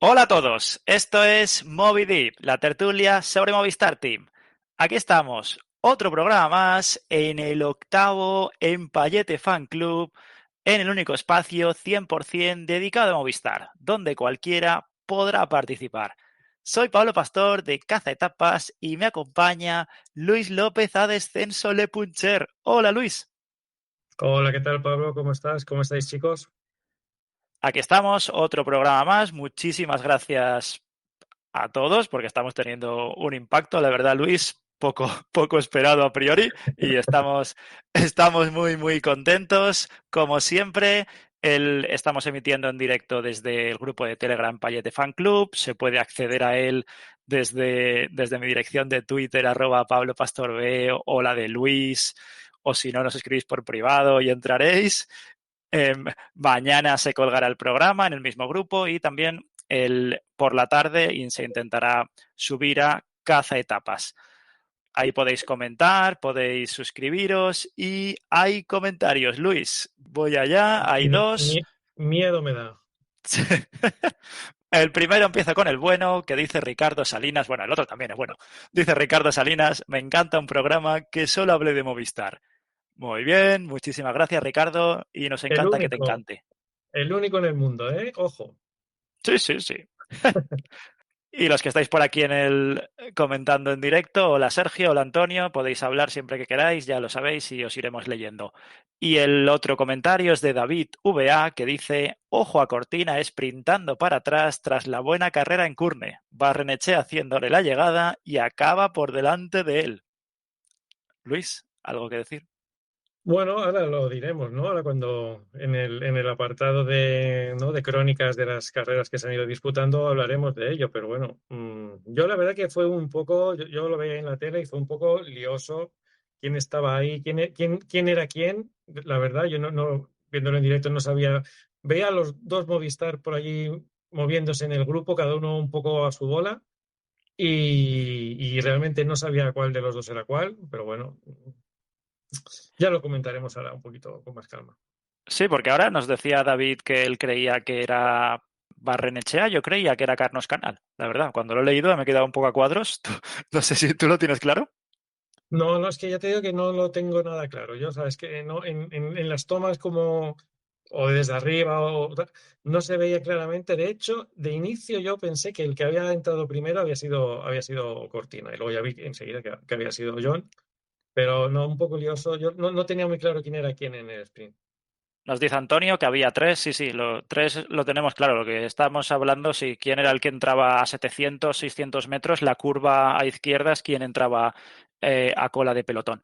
Hola a todos, esto es Moby Deep, la tertulia sobre Movistar Team. Aquí estamos, otro programa más en el octavo Empayete Fan Club, en el único espacio 100% dedicado a Movistar, donde cualquiera podrá participar. Soy Pablo Pastor de Caza Etapas y me acompaña Luis López a Descenso Le Puncher. Hola Luis. Hola, ¿qué tal, Pablo? ¿Cómo estás? ¿Cómo estáis, chicos? Aquí estamos, otro programa más. Muchísimas gracias a todos porque estamos teniendo un impacto, la verdad, Luis, poco esperado a priori y estamos muy contentos. Como siempre, estamos emitiendo en directo desde el grupo de Telegram Payete Fan Club. Se puede acceder a él desde mi dirección de Twitter, @PabloPastorB o la de Luis, o si no, nos escribís por privado y entraréis. Mañana se colgará el programa en el mismo grupo y también por la tarde y se intentará subir a Caza Etapas. Ahí podéis comentar, podéis suscribiros y hay comentarios. Luis, voy allá, hay Mi- dos. mi- Miedo me da. El primero empieza con el bueno, que dice Ricardo Salinas. Bueno, el otro también es bueno. Dice Ricardo Salinas, me encanta un programa que solo hable de Movistar. Muy bien, muchísimas gracias Ricardo y nos El encanta que te único, encante. el único en el mundo, ¿eh? Ojo. Sí, sí, sí. Y los que estáis por aquí comentando en directo, hola Sergio, hola Antonio, podéis hablar siempre que queráis, ya lo sabéis y os iremos leyendo. Y el otro comentario es de David VA que dice, ojo a Cortina sprintando para atrás tras la buena carrera en Curne, Barrenechea haciéndole la llegada y acaba por delante de él. Luis, ¿algo que decir? Bueno, ahora lo diremos, ¿no? Ahora cuando en el apartado de, ¿no? de crónicas de las carreras que se han ido disputando hablaremos de ello, pero bueno, yo la verdad que fue un poco, yo lo veía en la tele y fue un poco lioso quién estaba ahí, quién era quién. La verdad, yo viéndolo en directo no sabía, veía a los dos Movistar por allí moviéndose en el grupo, cada uno un poco a su bola. Y realmente no sabía cuál de los dos era cuál, pero bueno, ya lo comentaremos ahora un poquito con más calma. Sí, porque ahora nos decía David que él creía que era Barrenechea, yo creía que era Carlos Canal, la verdad. Cuando lo he leído me he quedado un poco a cuadros. No sé si tú lo tienes claro. No, no, es que ya te digo que no lo tengo nada claro. Yo, sabes que no, en las tomas como, o desde arriba, no se veía claramente. De hecho, de inicio yo pensé que el que había entrado primero había sido Cortina, y luego ya vi enseguida que había sido John, pero no, un poco lioso. Yo no tenía muy claro quién era quién en el sprint. Nos dice Antonio que había tres, sí, sí, tres lo tenemos claro. Lo que estamos hablando, sí, quién era el que entraba a 700, 600 metros, la curva a izquierda es quien entraba a cola de pelotón.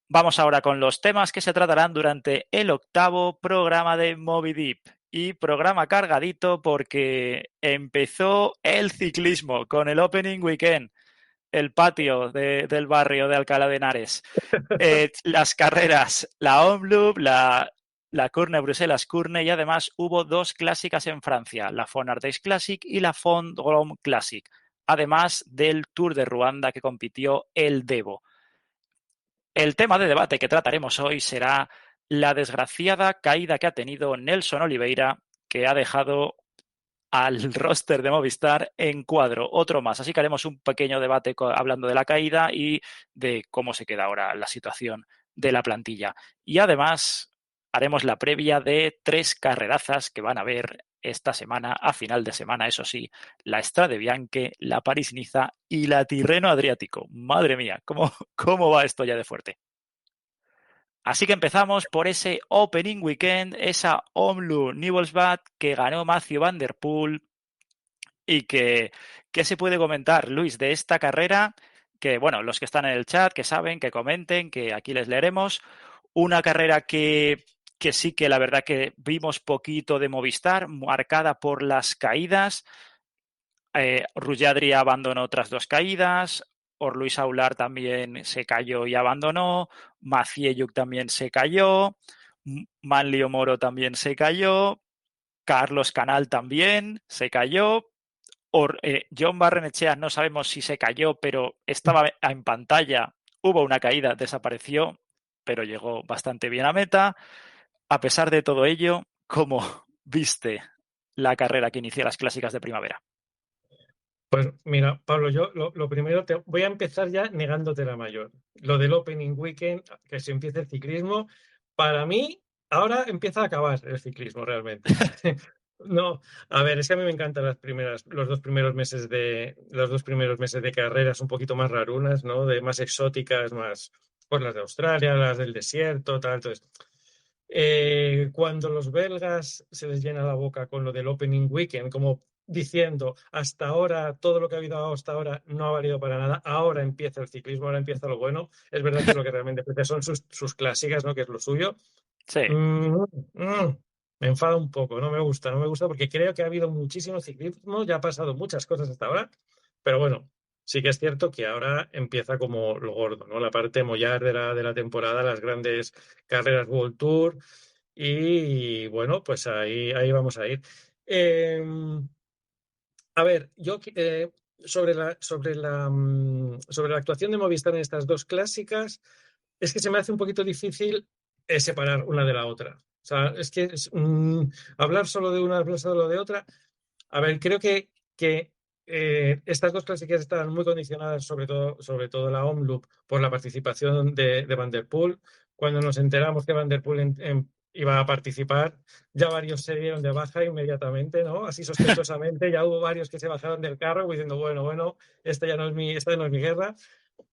Vamos ahora con los temas que se tratarán durante el octavo programa de Moby Deep. Y programa cargadito porque empezó el ciclismo con el Opening Weekend, el patio del barrio de Alcalá de Henares. Las carreras, la Omloop, la Curne Bruselas Curne y además hubo dos clásicas en Francia, la Font Artes Classic y la Font Drôme Classic, además del Tour de Ruanda que compitió el Devo. El tema de debate que trataremos hoy será la desgraciada caída que ha tenido Nelson Oliveira, que ha dejado al roster de Movistar en cuadro, otro más. Así que haremos un pequeño debate hablando de la caída y de cómo se queda ahora la situación de la plantilla. Y además haremos la previa de tres carrerazas que van a ver esta semana, a final de semana, eso sí, la Strade Bianche, la París-Niza y la Tirreno Adriático. Madre mía, ¿cómo va esto ya de fuerte? Así que empezamos por ese Opening Weekend, esa Omloop Nibelsbad que ganó Matthew Van Der Poel. ¿Y qué se puede comentar, Luis, de esta carrera? Que, bueno, los que están en el chat, que saben, que comenten, que aquí les leeremos. Una carrera que sí que la verdad que vimos poquito de Movistar, marcada por las caídas. Rulladri abandonó tras dos caídas. Luis Aular también se cayó y abandonó. Macieyuk también se cayó. Manlio Moro también se cayó. Carlos Canal también se cayó. John Barrenechea no sabemos si se cayó, pero estaba en pantalla. Hubo una caída, desapareció, pero llegó bastante bien a meta. A pesar de todo ello, ¿cómo viste la carrera que inició las clásicas de primavera? Pues mira, Pablo, yo lo primero te voy a empezar ya negándote la mayor. Lo del Opening Weekend, que se empiece el ciclismo, para mí ahora empieza a acabar el ciclismo realmente. No, a ver, es que a mí me encantan los dos primeros meses de carreras un poquito más rarunas, ¿no? De más exóticas, más, pues las de Australia, las del desierto, tal. Entonces, cuando los belgas se les llena la boca con lo del Opening Weekend, como diciendo, hasta ahora, todo lo que ha habido hasta ahora no ha valido para nada, ahora empieza el ciclismo, ahora empieza lo bueno. Es verdad que lo que realmente aprecia son sus clásicas, ¿no? Que es lo suyo. Sí, Mm, mm, Me enfada un poco, no me gusta porque creo que ha habido muchísimo ciclismo, ya ha pasado muchas cosas hasta ahora, pero bueno, sí que es cierto que ahora empieza como lo gordo, ¿no? La parte mollar de la temporada, las grandes carreras World Tour y bueno, pues ahí vamos a ir. Eh, a ver, sobre la actuación de Movistar en estas dos clásicas, es que se me hace un poquito difícil separar una de la otra. O sea, es que hablar solo de una, hablar solo de otra. A ver, creo que estas dos clásicas estaban muy condicionadas, sobre todo la Omloop, por la participación de Van der Poel. Cuando nos enteramos que Van der Poel iba a participar, ya varios se dieron de baja inmediatamente, ¿no? Así sospechosamente, ya hubo varios que se bajaron del carro diciendo, bueno, esta no es mi guerra,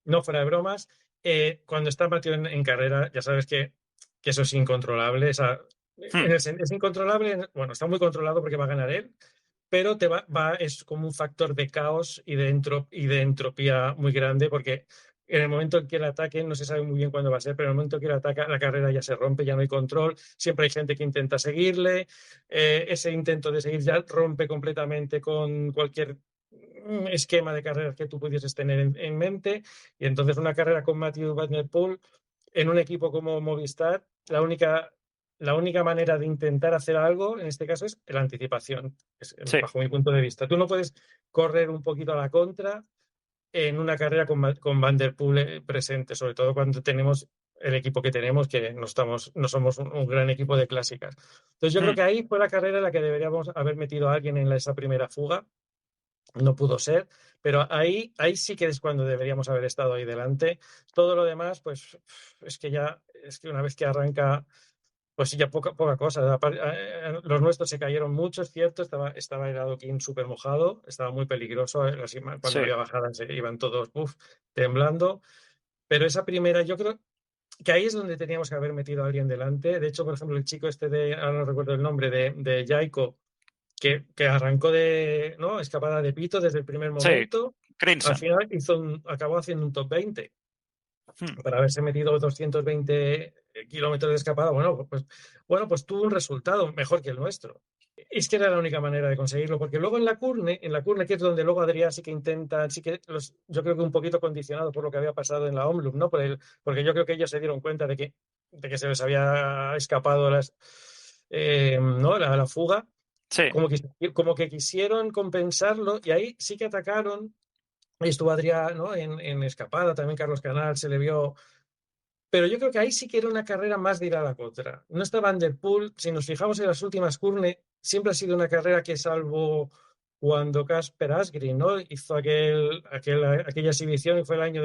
no fuera de bromas. Cuando está Mateo en carrera, ya sabes que eso es incontrolable. hmm, Es incontrolable, bueno, está muy controlado porque va a ganar él, pero es como un factor de caos y de entropía muy grande, porque en el momento en que el ataque, no se sabe muy bien cuándo va a ser, pero en el momento en que el ataca, la carrera ya se rompe, ya no hay control, siempre hay gente que intenta seguirle, ese intento de seguir ya rompe completamente con cualquier esquema de carreras que tú pudieses tener en mente, y entonces una carrera con Matthew Van Der Poel en un equipo como Movistar, la única manera de intentar hacer algo, en este caso, es la anticipación, sí. bajo mi punto de vista. Tú no puedes correr un poquito a la contra en una carrera con Van Der Poel presente, sobre todo cuando tenemos el equipo que tenemos, que no somos un gran equipo de clásicas. Entonces yo creo Hmm, que ahí fue la carrera en la que deberíamos haber metido a alguien en esa primera fuga. No pudo ser, pero ahí sí que es cuando deberíamos haber estado ahí delante. Todo lo demás, pues es que una vez que arranca, pues sí, ya poca cosa. Los nuestros se cayeron mucho, es cierto. Estaba el adoquín súper mojado, estaba muy peligroso. Cuando sí, había bajadas se iban todos temblando. Pero esa primera, yo creo que ahí es donde teníamos que haber metido a alguien delante. De hecho, por ejemplo, el chico ahora no recuerdo el nombre, de Jaiko, que arrancó ¿no? Escapada de pito desde el primer sí. momento. Al Crimson. final acabó haciendo un top 20 Hmm, para haberse metido 220 kilómetros de escapada. Bueno, pues tuvo un resultado mejor que el nuestro. Es que era la única manera de conseguirlo, porque luego en la Curne, que es donde luego Adrián sí que intenta, yo creo que un poquito condicionado por lo que había pasado en la Omloop, ¿no? Porque yo creo que ellos se dieron cuenta de que se les había escapado ¿no? la fuga, sí, como que quisieron compensarlo y ahí sí que atacaron. Ahí estuvo Adrián, ¿no? En escapada, también Carlos Canal se le vio, pero yo creo que ahí sí que era una carrera más de ir a la contra. No está Van der Poel. Si nos fijamos en las últimas Curne, siempre ha sido una carrera que, salvo cuando Kasper Asgreen, ¿no? Hizo aquella exhibición, y fue el año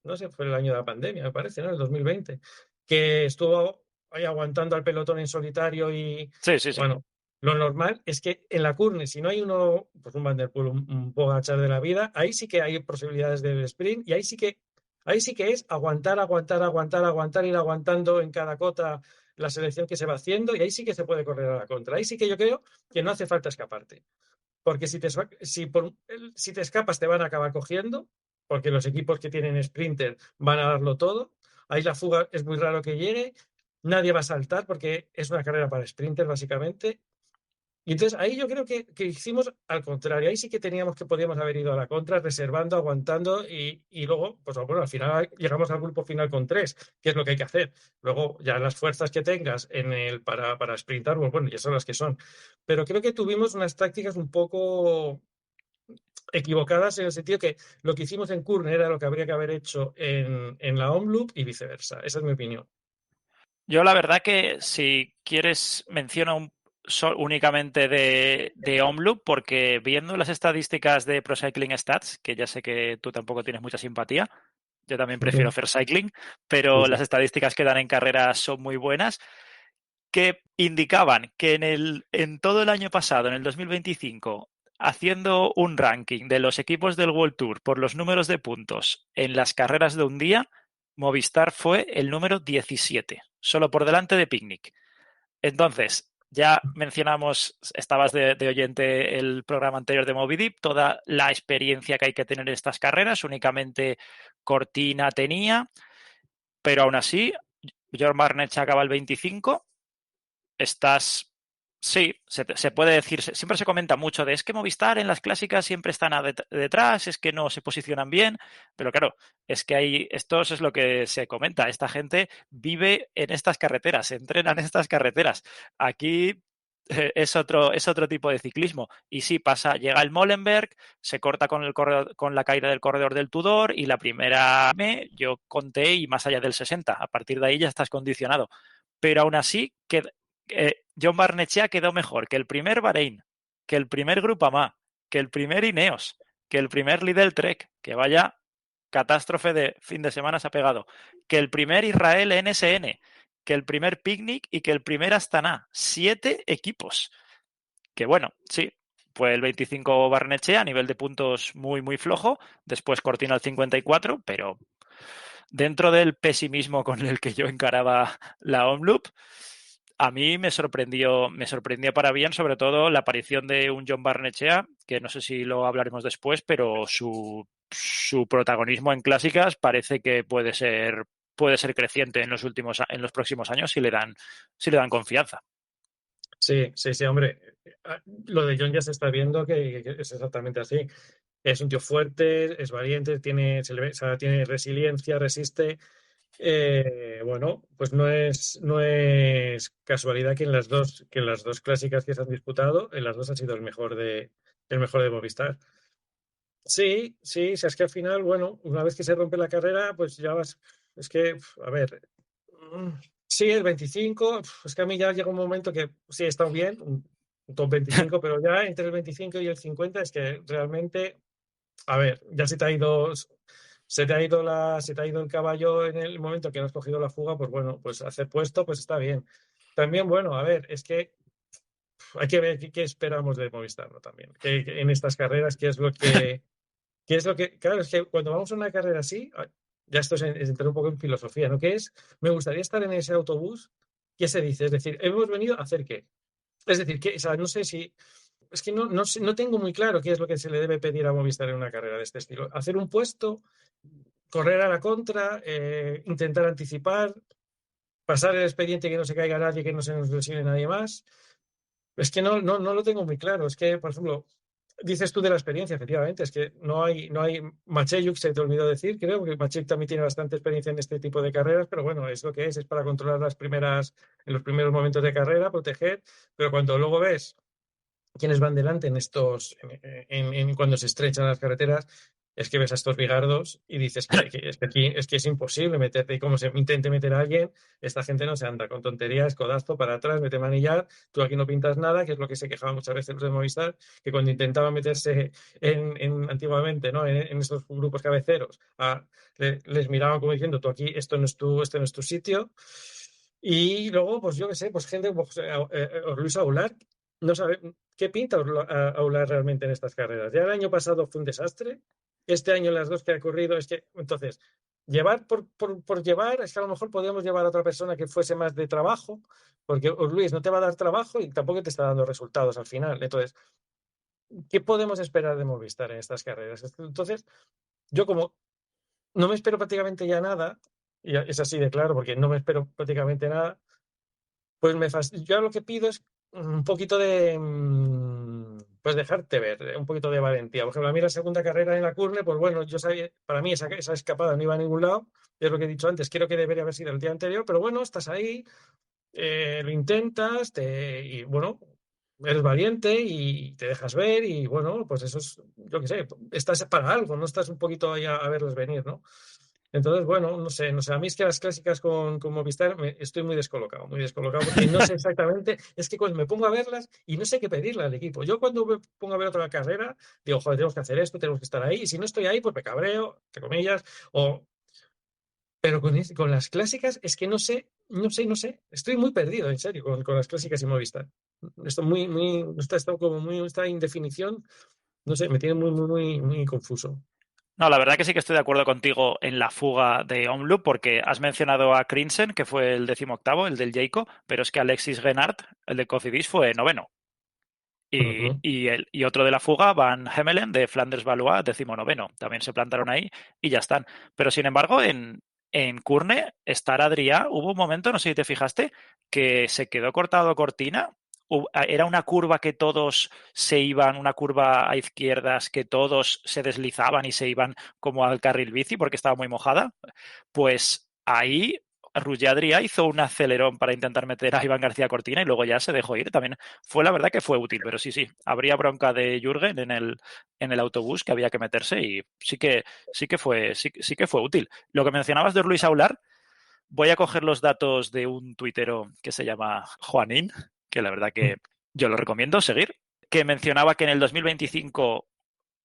no sé, fue el año de la pandemia, me parece, ¿no? El 2020, que estuvo ahí aguantando al pelotón en solitario y, sí, sí, sí. bueno, lo normal es que en la Curne, si no hay uno, pues un Van der Poel, un Pogačar de la vida, ahí sí que hay posibilidades del sprint y ahí sí que es aguantar, aguantar, aguantar, aguantar, ir aguantando en cada cota la selección que se va haciendo y ahí sí que se puede correr a la contra. Ahí sí que yo creo que no hace falta escaparte, porque si te escapas te van a acabar cogiendo, porque los equipos que tienen sprinter van a darlo todo. Ahí la fuga es muy raro que llegue, nadie va a saltar porque es una carrera para sprinter básicamente. Y entonces ahí yo creo que hicimos al contrario. Ahí sí que podíamos haber ido a la contra, reservando, aguantando y luego, pues bueno, al final llegamos al grupo final con tres, que es lo que hay que hacer. Luego ya las fuerzas que tengas para sprintar, pues bueno, ya son las que son. Pero creo que tuvimos unas tácticas un poco equivocadas en el sentido que lo que hicimos en Kurne era lo que habría que haber hecho en la Omloop y viceversa. Esa es mi opinión. Yo la verdad que si quieres menciono únicamente de Omloop, porque viendo las estadísticas de Pro Cycling Stats, que ya sé que tú tampoco tienes mucha simpatía, yo también prefiero Fair Cycling, Sí, pero sí. las estadísticas que dan en carreras son muy buenas, que indicaban que en todo el año pasado, en el 2025, haciendo un ranking de los equipos del World Tour por los números de puntos en las carreras de un día, Movistar fue el número 17, solo por delante de Picnic. Entonces, ya mencionamos, estabas de oyente el programa anterior de Moby Deep, toda la experiencia que hay que tener en estas carreras, únicamente Cortina tenía, pero aún así, George Marnech acaba el 25, estás... Sí, se puede decir, siempre se comenta mucho de es que Movistar en las clásicas siempre están detrás, es que no se posicionan bien, pero claro, es que hay, esto es lo que se comenta, esta gente vive en estas carreteras, entrena en estas carreteras. Aquí es otro tipo de ciclismo. Y sí, pasa, llega el Molenberg, se corta con, con la caída del corredor del Tudor y la primera yo conté y más allá del 60, a partir de ahí ya estás condicionado. Pero aún así, John Barnechea quedó mejor que el primer Bahrein, que el primer Grupama, que el primer Ineos, que el primer Lidl Trek, que vaya catástrofe de fin de semana se ha pegado, que el primer Israel NSN, que el primer Picnic y que el primer Astana. 7 equipos. Que bueno, sí, fue el 25 Barnechea a nivel de puntos muy, muy flojo. Después Cortina el 54, pero dentro del pesimismo con el que yo encaraba la Omloop, a mí me sorprendió para bien, sobre todo la aparición de un John Barnechea, que no sé si lo hablaremos después, pero su protagonismo en clásicas parece que puede ser creciente en en los próximos años si le dan confianza. Sí, sí, sí, hombre. Lo de John ya se está viendo que es exactamente así. Es un tío fuerte, es valiente, o sea, tiene resiliencia, resiste. Bueno, pues no es casualidad que que en las dos clásicas que se han disputado, en las dos ha sido el mejor de Movistar. Sí, sí, si es que al final, bueno, una vez que se rompe la carrera, pues ya vas. Es que, a ver, mm, sí, el 25, es que a mí ya llega un momento que sí, he estado bien, un top 25, pero ya entre el 25 y el 50 es que realmente, a ver, ya se te ha ido el caballo en el momento que no has cogido la fuga, pues bueno, pues hacer puesto, pues está bien. También, bueno, a ver, es que hay que ver qué esperamos de Movistar, ¿no? También, que en estas carreras, claro, es que cuando vamos a una carrera así, ya esto es entrar un poco en filosofía, ¿no? ¿Qué es? Me gustaría estar en ese autobús. ¿Qué se dice? Es decir, ¿hemos venido a hacer qué? Es decir, o sea, no sé si, es que no tengo muy claro qué es lo que se le debe pedir a Movistar en una carrera de este estilo. Hacer un puesto, correr a la contra, intentar anticipar, pasar el expediente que no se caiga nadie, que no se nos lesione nadie más. Es que no lo tengo muy claro. Es que, por ejemplo, dices tú de la experiencia, efectivamente, es que no hay Macheyuk, se te olvidó decir, creo que Macheyuk también tiene bastante experiencia en este tipo de carreras, pero bueno, es lo que es para controlar en los primeros momentos de carrera, proteger, pero cuando luego ves quiénes van delante cuando se estrechan las carreteras, es que ves a estos bigardos y dices es que aquí es que es imposible meterte, y como se intente meter a alguien, esta gente no se anda con tonterías, codazo para atrás, mete manillar, tú aquí no pintas nada, que es lo que se quejaban muchas veces los de Movistar, que cuando intentaban meterse antiguamente, ¿no? En estos grupos cabeceros, les miraban como diciendo, tú aquí, esto no es tu sitio. Y luego, pues yo qué sé, pues gente, pues, Luis Aular, no sabe qué pinta Aular realmente en estas carreras. Ya el año pasado fue un desastre. Este año las dos que ha corrido es que, entonces, llevar por llevar, es que a lo mejor podríamos llevar a otra persona que fuese más de trabajo, porque Luis no te va a dar trabajo y tampoco te está dando resultados al final. Entonces, ¿qué podemos esperar de Movistar en estas carreras? Entonces, yo como no me espero prácticamente ya nada, y es así de claro, porque no me espero prácticamente nada, pues yo lo que pido es un poquito de, pues dejarte ver, un poquito de valentía. Por ejemplo, a mí la segunda carrera en la Curne, pues bueno, yo sabía, para mí esa escapada no iba a ningún lado, es lo que he dicho antes, creo que debería haber sido el día anterior, pero bueno, estás ahí, lo intentas, y bueno, eres valiente y te dejas ver y bueno, pues eso es, yo qué sé, estás para algo, no estás un poquito ahí a verlos venir, ¿no? Entonces, bueno, no sé, a mí es que las clásicas con Movistar estoy muy descolocado, porque no sé exactamente, es que cuando me pongo a verlas y no sé qué pedirle al equipo. Yo cuando me pongo a ver otra carrera, digo, joder, tenemos que hacer esto, tenemos que estar ahí, y si no estoy ahí, pues me cabreo, entre comillas, o... Pero con las clásicas es que no sé, estoy muy perdido, en serio, con las clásicas y Movistar. Esto está como muy, esta indefinición, no sé, me tiene muy, muy, muy, muy confuso. No, la verdad que sí que estoy de acuerdo contigo en la fuga de Omloop, porque has mencionado a Crinsen, que fue el 18º, el del Jayco, pero es que Alexis Renard, el de Cofidis, fue noveno. Ujú. Y otro de la fuga, Van Hemelen, de Flanders Valois, 19º. También se plantaron ahí y ya están. Pero sin embargo, en Curne, estar Adrià, hubo un momento, no sé si te fijaste, que se quedó cortado Cortina. Era una curva que todos se iban, una curva a izquierdas que todos se deslizaban y se iban como al carril bici porque estaba muy mojada. Pues ahí Roger Adrià hizo un acelerón para intentar meter a Iván García Cortina y luego ya se dejó ir. También fue la verdad que fue útil, pero sí, sí, habría bronca de Jürgen en el autobús que había que meterse y sí que fue útil. Lo que mencionabas de Luis Aular, voy a coger los datos de un tuitero que se llama Juanín, que la verdad que yo lo recomiendo seguir, que mencionaba que en el 2025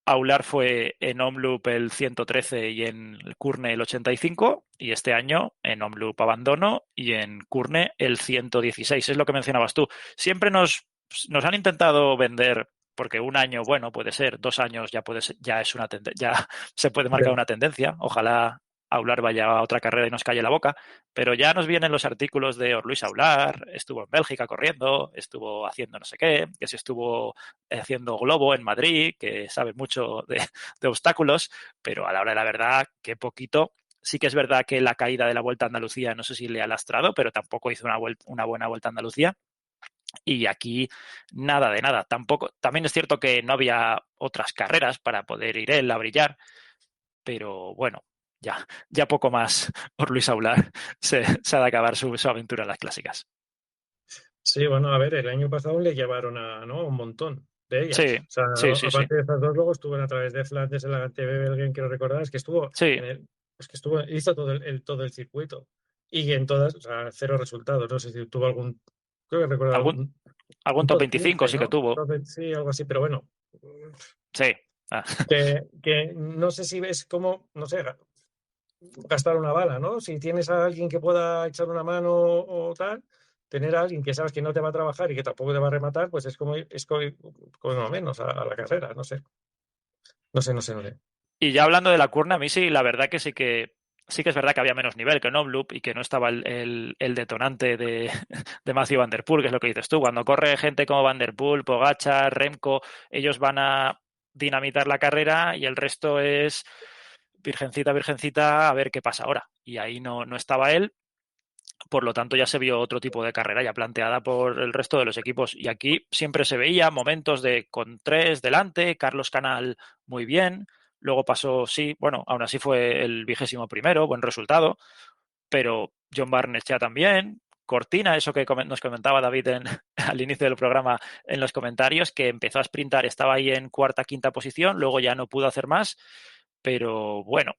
Aular fue en Omloop el 113 y en Curne el 85, y este año en Omloop abandono y en Curne el 116. Es lo que mencionabas tú. Siempre nos han intentado vender, porque un año, bueno, puede ser, 2 años ya puede ser, ya es una ya se puede marcar Ya. una tendencia. Ojalá Aular vaya a otra carrera y nos calle la boca, pero ya nos vienen los artículos de Luis Aular, estuvo en Bélgica corriendo, estuvo haciendo no sé qué, que se estuvo haciendo globo en Madrid, que sabe mucho de obstáculos, pero a la hora de la verdad, qué poquito. Sí que es verdad que la caída de la Vuelta a Andalucía no sé si le ha lastrado, pero tampoco hizo una buena Vuelta a Andalucía. Y aquí nada de nada. Tampoco, también es cierto que no había otras carreras para poder ir él a brillar, pero bueno, ya poco más por Luis Aular se ha de acabar su aventura en las clásicas. Sí, bueno, a ver, el año pasado le llevaron ¿no? Un montón de Sí, ellas. O sea, sí, sí, sí. aparte de estas dos, luego estuvo a través de Flandes en la TV Belgen, quiero recordar, es que estuvo Sí, en el, es que estuvo, hizo todo el circuito. Y en todas, o sea, cero resultados. No sé si tuvo creo que recuerdo algún, algún un top top 25 15, sí que ¿no? tuvo. Sí, algo así, pero bueno, Sí. Ah, que no sé si ves cómo, no sé, gastar una bala, ¿no? Si tienes a alguien que pueda echar una mano o tal, tener a alguien que sabes que no te va a trabajar y que tampoco te va a rematar, pues como menos a la carrera, no sé. No sé, no sé, no sé. y ya hablando de la curna, a mí sí, la verdad que sí que es verdad que había menos nivel que en Omloop y que no estaba el detonante de Matthew Van Der Poel, que es lo que dices tú. Cuando corre gente como Van Der Poel, Pogačar, Remco, ellos van a dinamitar la carrera y el resto es virgencita, virgencita, a ver qué pasa ahora. Y ahí no estaba él, por lo tanto ya se vio otro tipo de carrera ya planteada por el resto de los equipos. Y aquí siempre se veía momentos de con tres delante, Carlos Canal muy bien, luego pasó, sí, bueno, aún así fue el 21º, buen resultado, pero John Barnes ya también. Cortina, eso que nos comentaba David al inicio del programa en los comentarios, que empezó a sprintar, estaba ahí en cuarta, quinta posición, luego ya no pudo hacer más, pero bueno,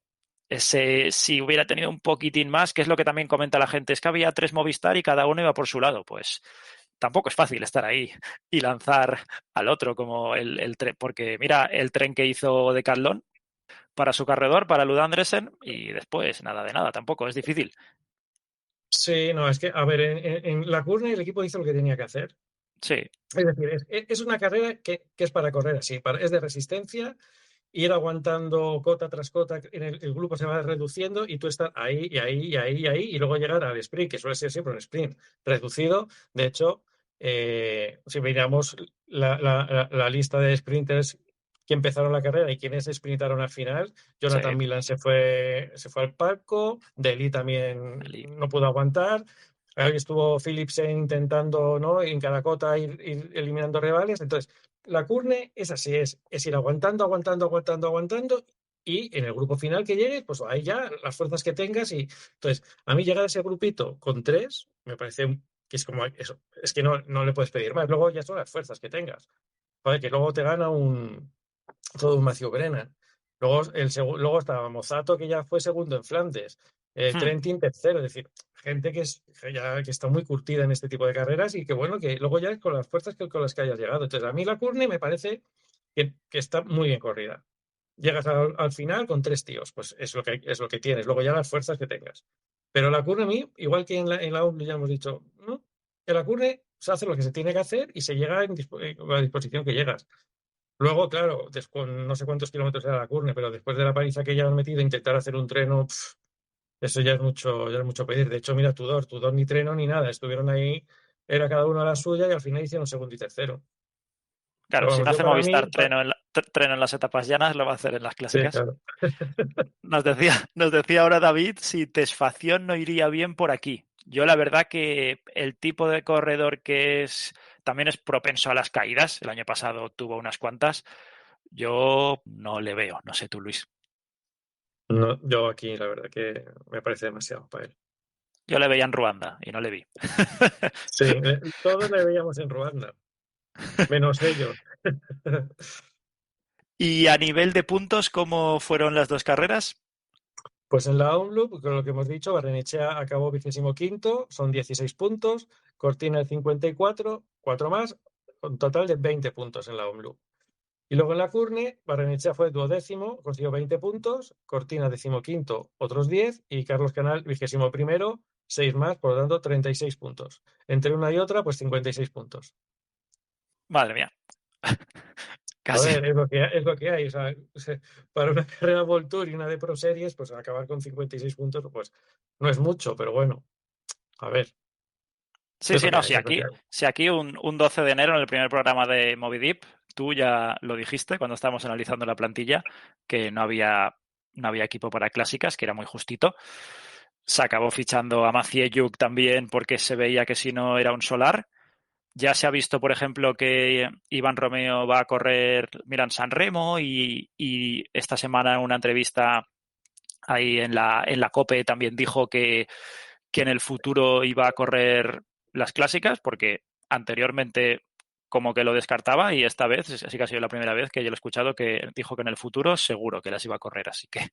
si hubiera tenido un poquitín más, que es lo que también comenta la gente, es que había tres Movistar y cada uno iba por su lado, pues tampoco es fácil estar ahí y lanzar al otro como el tren, porque mira el tren que hizo Decathlon para su corredor, para Lud Andresen, y después nada de nada, tampoco es difícil. Sí, no, es que, a ver, en la Curne el equipo hizo lo que tenía que hacer. Sí, Es decir, es una carrera que es para correr así, es de resistencia, ir aguantando cota tras cota, el grupo se va reduciendo y tú estás ahí y ahí y ahí y ahí y luego llegar al sprint, que suele ser siempre un sprint reducido. De hecho, si miramos la lista de sprinters que empezaron la carrera y quienes sprintaron al final, sí, Jonathan Milan se fue al palco, Deli también Eli. no pudo aguantar. Ahí estuvo Philipsen intentando, ¿no? En cada cota ir eliminando rivales. Entonces, la Curne es así, es ir aguantando, aguantando, aguantando, aguantando, y en el grupo final que llegue, pues ahí ya las fuerzas que tengas. Y entonces, a mí llegar a ese grupito con tres, me parece que es como eso, es que no le puedes pedir más. Luego ya son las fuerzas que tengas. Joder, que luego te gana todo un Matthew Brennan. Luego estaba Mozato, que ya fue segundo en Flandes, Hmm. Trentin tercero, es decir, gente que está muy curtida en este tipo de carreras y que bueno, que luego ya con las fuerzas con las que hayas llegado. Entonces, a mí la Courtney me parece que está muy bien corrida. Llegas al final con tres tíos, pues es lo que tienes, luego ya las fuerzas que tengas. Pero la Courtney, a mí, igual que en la OMLU ya hemos dicho, ¿no? En la Courtney se hace lo que se tiene que hacer y se llega a la disposición que llegas. Luego, claro, con no sé cuántos kilómetros era la Curne, pero después de la paliza que ya han metido, intentar hacer un treno, eso ya es mucho pedir. De hecho, mira, Tudor ni treno ni nada. Estuvieron ahí, era cada uno a la suya y al final hicieron segundo y tercero. Claro, Pero si vamos, no yo hace para Movistar mí, treno en las etapas llanas, lo va a hacer en las sí, clásicas. claro. Nos decía ahora David si Tesfación no iría bien por aquí. Yo la verdad que el tipo de corredor que es también es propenso a las caídas. El año pasado tuvo unas cuantas. Yo no le veo, no sé tú, Luis. No, yo aquí, la verdad que me parece demasiado para él. Yo le veía en Ruanda y no le vi. Sí, todos le veíamos en Ruanda, menos ellos. Y a nivel de puntos, ¿cómo fueron las dos carreras? Pues en la OMLUP, con lo que hemos dicho, Barrenechea acabó 25.º, son 16 puntos, Cortina el 54, 4 más, un total de 20 puntos en la OMLUP. Y luego en la Curne, Barrenechea fue duodécimo, consiguió 20 puntos, Cortina decimoquinto, otros 10, y Carlos Canal 21º, 6 más, por lo tanto 36 puntos. Entre una y otra, pues 56 puntos. Madre mía, A casi. ver, es lo que hay. O sea, para una carrera World Tour y una de Pro Series, pues acabar con 56 puntos, pues no es mucho, pero bueno, a ver, Sí, es lo sí, que no, hay, es lo que hay. si aquí un 12 de enero en el primer programa de Moby Deep, tú ya lo dijiste cuando estábamos analizando la plantilla, que no había equipo para clásicas, que era muy justito. Se acabó fichando a Maciejuk también porque se veía que si no era un solar. Ya se ha visto, por ejemplo, que Iván Romeo va a correr Milan San Remo y esta semana en una entrevista ahí en la COPE también dijo que en el futuro iba a correr las clásicas, porque anteriormente como que lo descartaba y esta vez sí que ha sido la primera vez que yo lo he escuchado que dijo que en el futuro seguro que las iba a correr, así que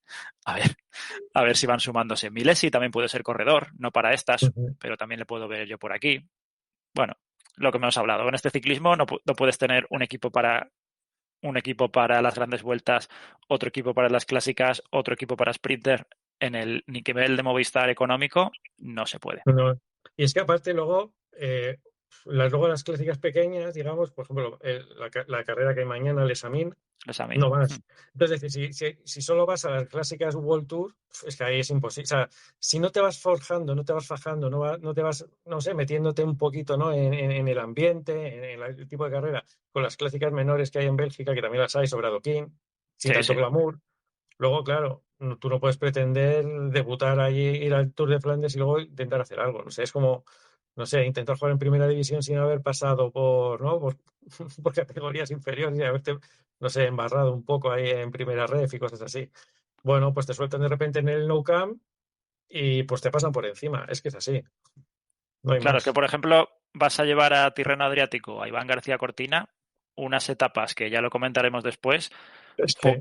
a ver si van sumándose. Milesi también puede ser corredor, no para estas, Ujú. pero también le puedo ver yo por aquí. Bueno, lo que hemos hablado, en este ciclismo no puedes tener un equipo para las grandes vueltas, otro equipo para las clásicas, otro equipo para sprinter. En el nivel de Movistar económico no se puede. No. Y es que aparte luego, luego las clásicas pequeñas, digamos, por ejemplo, la carrera que hay mañana, el Examin, Examen. no vas. Entonces, es decir, si solo vas a las clásicas World Tour, es que ahí es imposible. O sea, si no te vas forjando, no te vas fajando, no te vas, no sé, metiéndote un poquito, ¿no? en el ambiente, en el tipo de carrera, con las clásicas menores que hay en Bélgica, que también las hay sobre adoquín, sin Sí, tanto sí. glamour. Luego, claro, tú no puedes pretender debutar ahí, ir al Tour de Flandes y luego intentar hacer algo. No sé, es como, no sé, intentar jugar en primera división sin haber pasado por, ¿no? por categorías inferiores y haberte, no sé, embarrado un poco ahí en primera ref y cosas así. Bueno, pues te sueltan de repente en el No Camp y pues te pasan por encima. Es que es así, no hay Claro, es que más. por ejemplo vas a llevar a Tirreno Adriático a Iván García Cortina unas etapas que ya lo comentaremos después, Es que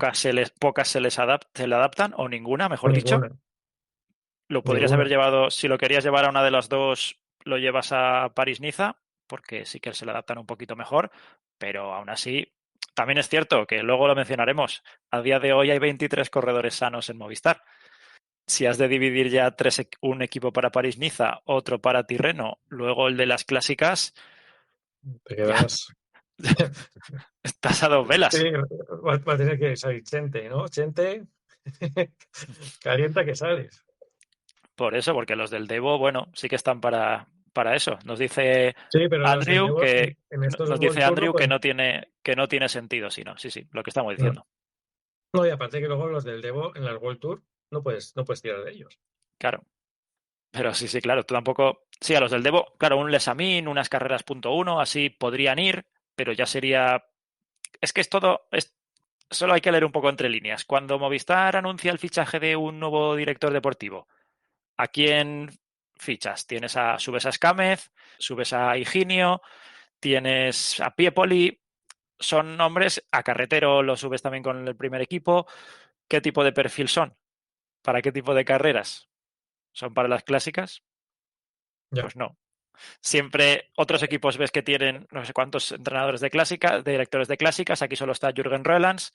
pocas se le adaptan o ninguna, mejor dicho. ninguna, Lo podrías ninguna. haber llevado, si lo querías llevar a una de las dos, lo llevas a París-Niza, porque sí que se le adaptan un poquito mejor, pero aún así, también es cierto que luego lo mencionaremos. A día de hoy hay 23 corredores sanos en Movistar. Si has de dividir ya un equipo para París-Niza, otro para Tirreno, luego el de las clásicas, Te ya quedas. estás a dos Sí, velas. va a tener que salir Chente, ¿no? Chente, calienta que sales. Por eso, porque los del Devo, bueno, sí que están para eso. Nos dice Sí, pero los del Andrew Devo que en estos nos World dice Tour no Andrew que pueden. no tiene sentido, si no. Sí, sí, lo que estamos No. diciendo. No, y aparte que luego los del Devo en el World Tour no puedes tirar de ellos. Claro. Pero sí, sí, claro, tú tampoco. Sí, a los del Devo, claro, un Lesamin, unas carreras punto uno, así podrían ir, pero ya sería. Es que es todo. Solo hay que leer un poco entre líneas. Cuando Movistar anuncia el fichaje de un nuevo director deportivo, ¿a quién fichas? Subes a Escámez, subes a Higinio, tienes a Piepoli, son nombres, a Carretero lo subes también con el primer equipo, ¿Qué tipo de perfil son? ¿Para qué tipo de carreras? ¿Son para las clásicas? Ya. Pues no. Siempre otros equipos ves que tienen no sé cuántos entrenadores de clásica, de directores de clásicas, aquí solo está Jürgen Roelands.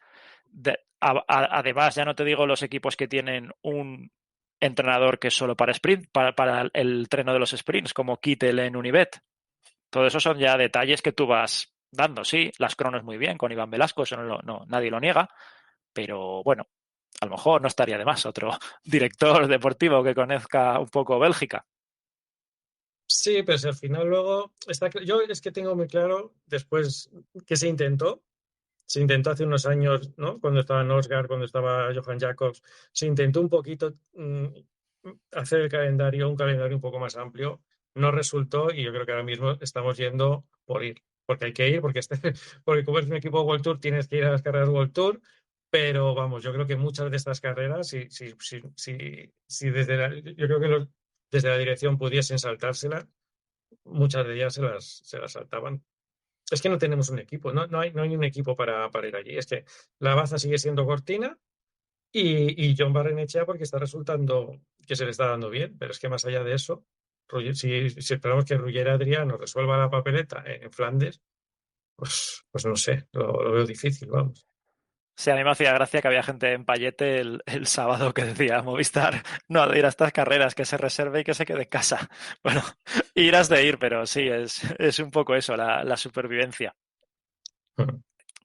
Además, ya no te digo los equipos que tienen un entrenador que es solo para sprint, para el treno de los sprints, como Kittel en Unibet. Todo eso son ya detalles que tú vas dando, sí, las cronos muy bien con Iván Velasco, eso nadie lo niega, pero bueno, a lo mejor no estaría de más otro director deportivo que conozca un poco Bélgica. Sí, pero si al final luego yo es que tengo muy claro después que se intentó hace unos años, ¿no? Cuando estaba Nosgard, cuando estaba Johan Jacobs, se intentó un poquito hacer un calendario un poco más amplio. No resultó y yo creo que ahora mismo estamos yendo por ir, porque hay que ir, porque como es un equipo World Tour tienes que ir a las carreras World Tour, pero vamos, yo creo que muchas de estas carreras, si yo creo que desde la dirección pudiesen saltársela, muchas de ellas se las saltaban. Es que no tenemos un equipo, no hay un equipo para ir allí. Es que la baza sigue siendo Cortina y John Barrenechea porque está resultando que se le está dando bien, pero es que más allá de eso, si esperamos que Ruggeri Adriano resuelva la papeleta en Flandes, pues no sé, lo veo difícil, vamos. Sí, a mí me hacía gracia que había gente en Payete el sábado que decía Movistar, no ha de ir a estas carreras, que se reserve y que se quede en casa. Bueno, irás de ir, pero sí, es un poco eso, la supervivencia.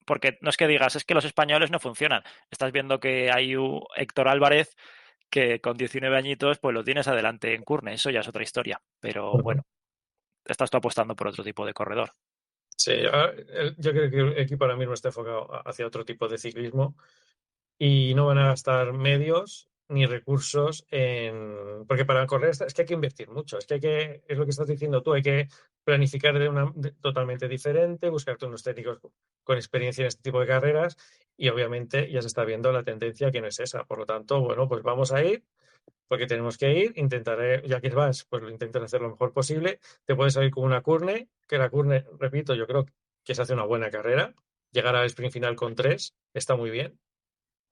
Porque no es que digas, es que los españoles no funcionan. Estás viendo que hay un Héctor Álvarez que con 19 añitos pues lo tienes adelante en Curne, eso ya es otra historia. Pero bueno, estás tú apostando por otro tipo de corredor. Sí, yo creo que el equipo ahora mismo está enfocado hacia otro tipo de ciclismo y no van a gastar medios ni recursos porque para correr es que hay que invertir mucho, es lo que estás diciendo tú, hay que planificar totalmente diferente, buscarte unos técnicos con experiencia en este tipo de carreras y obviamente ya se está viendo la tendencia que no es esa. Por lo tanto, bueno, pues vamos a ir porque tenemos que ir, intentaré, ya que vas, pues lo intentas hacer lo mejor posible. Te puedes salir con una Curne, que la Curne, repito, yo creo que se hace una buena carrera. Llegar al sprint final con tres está muy bien,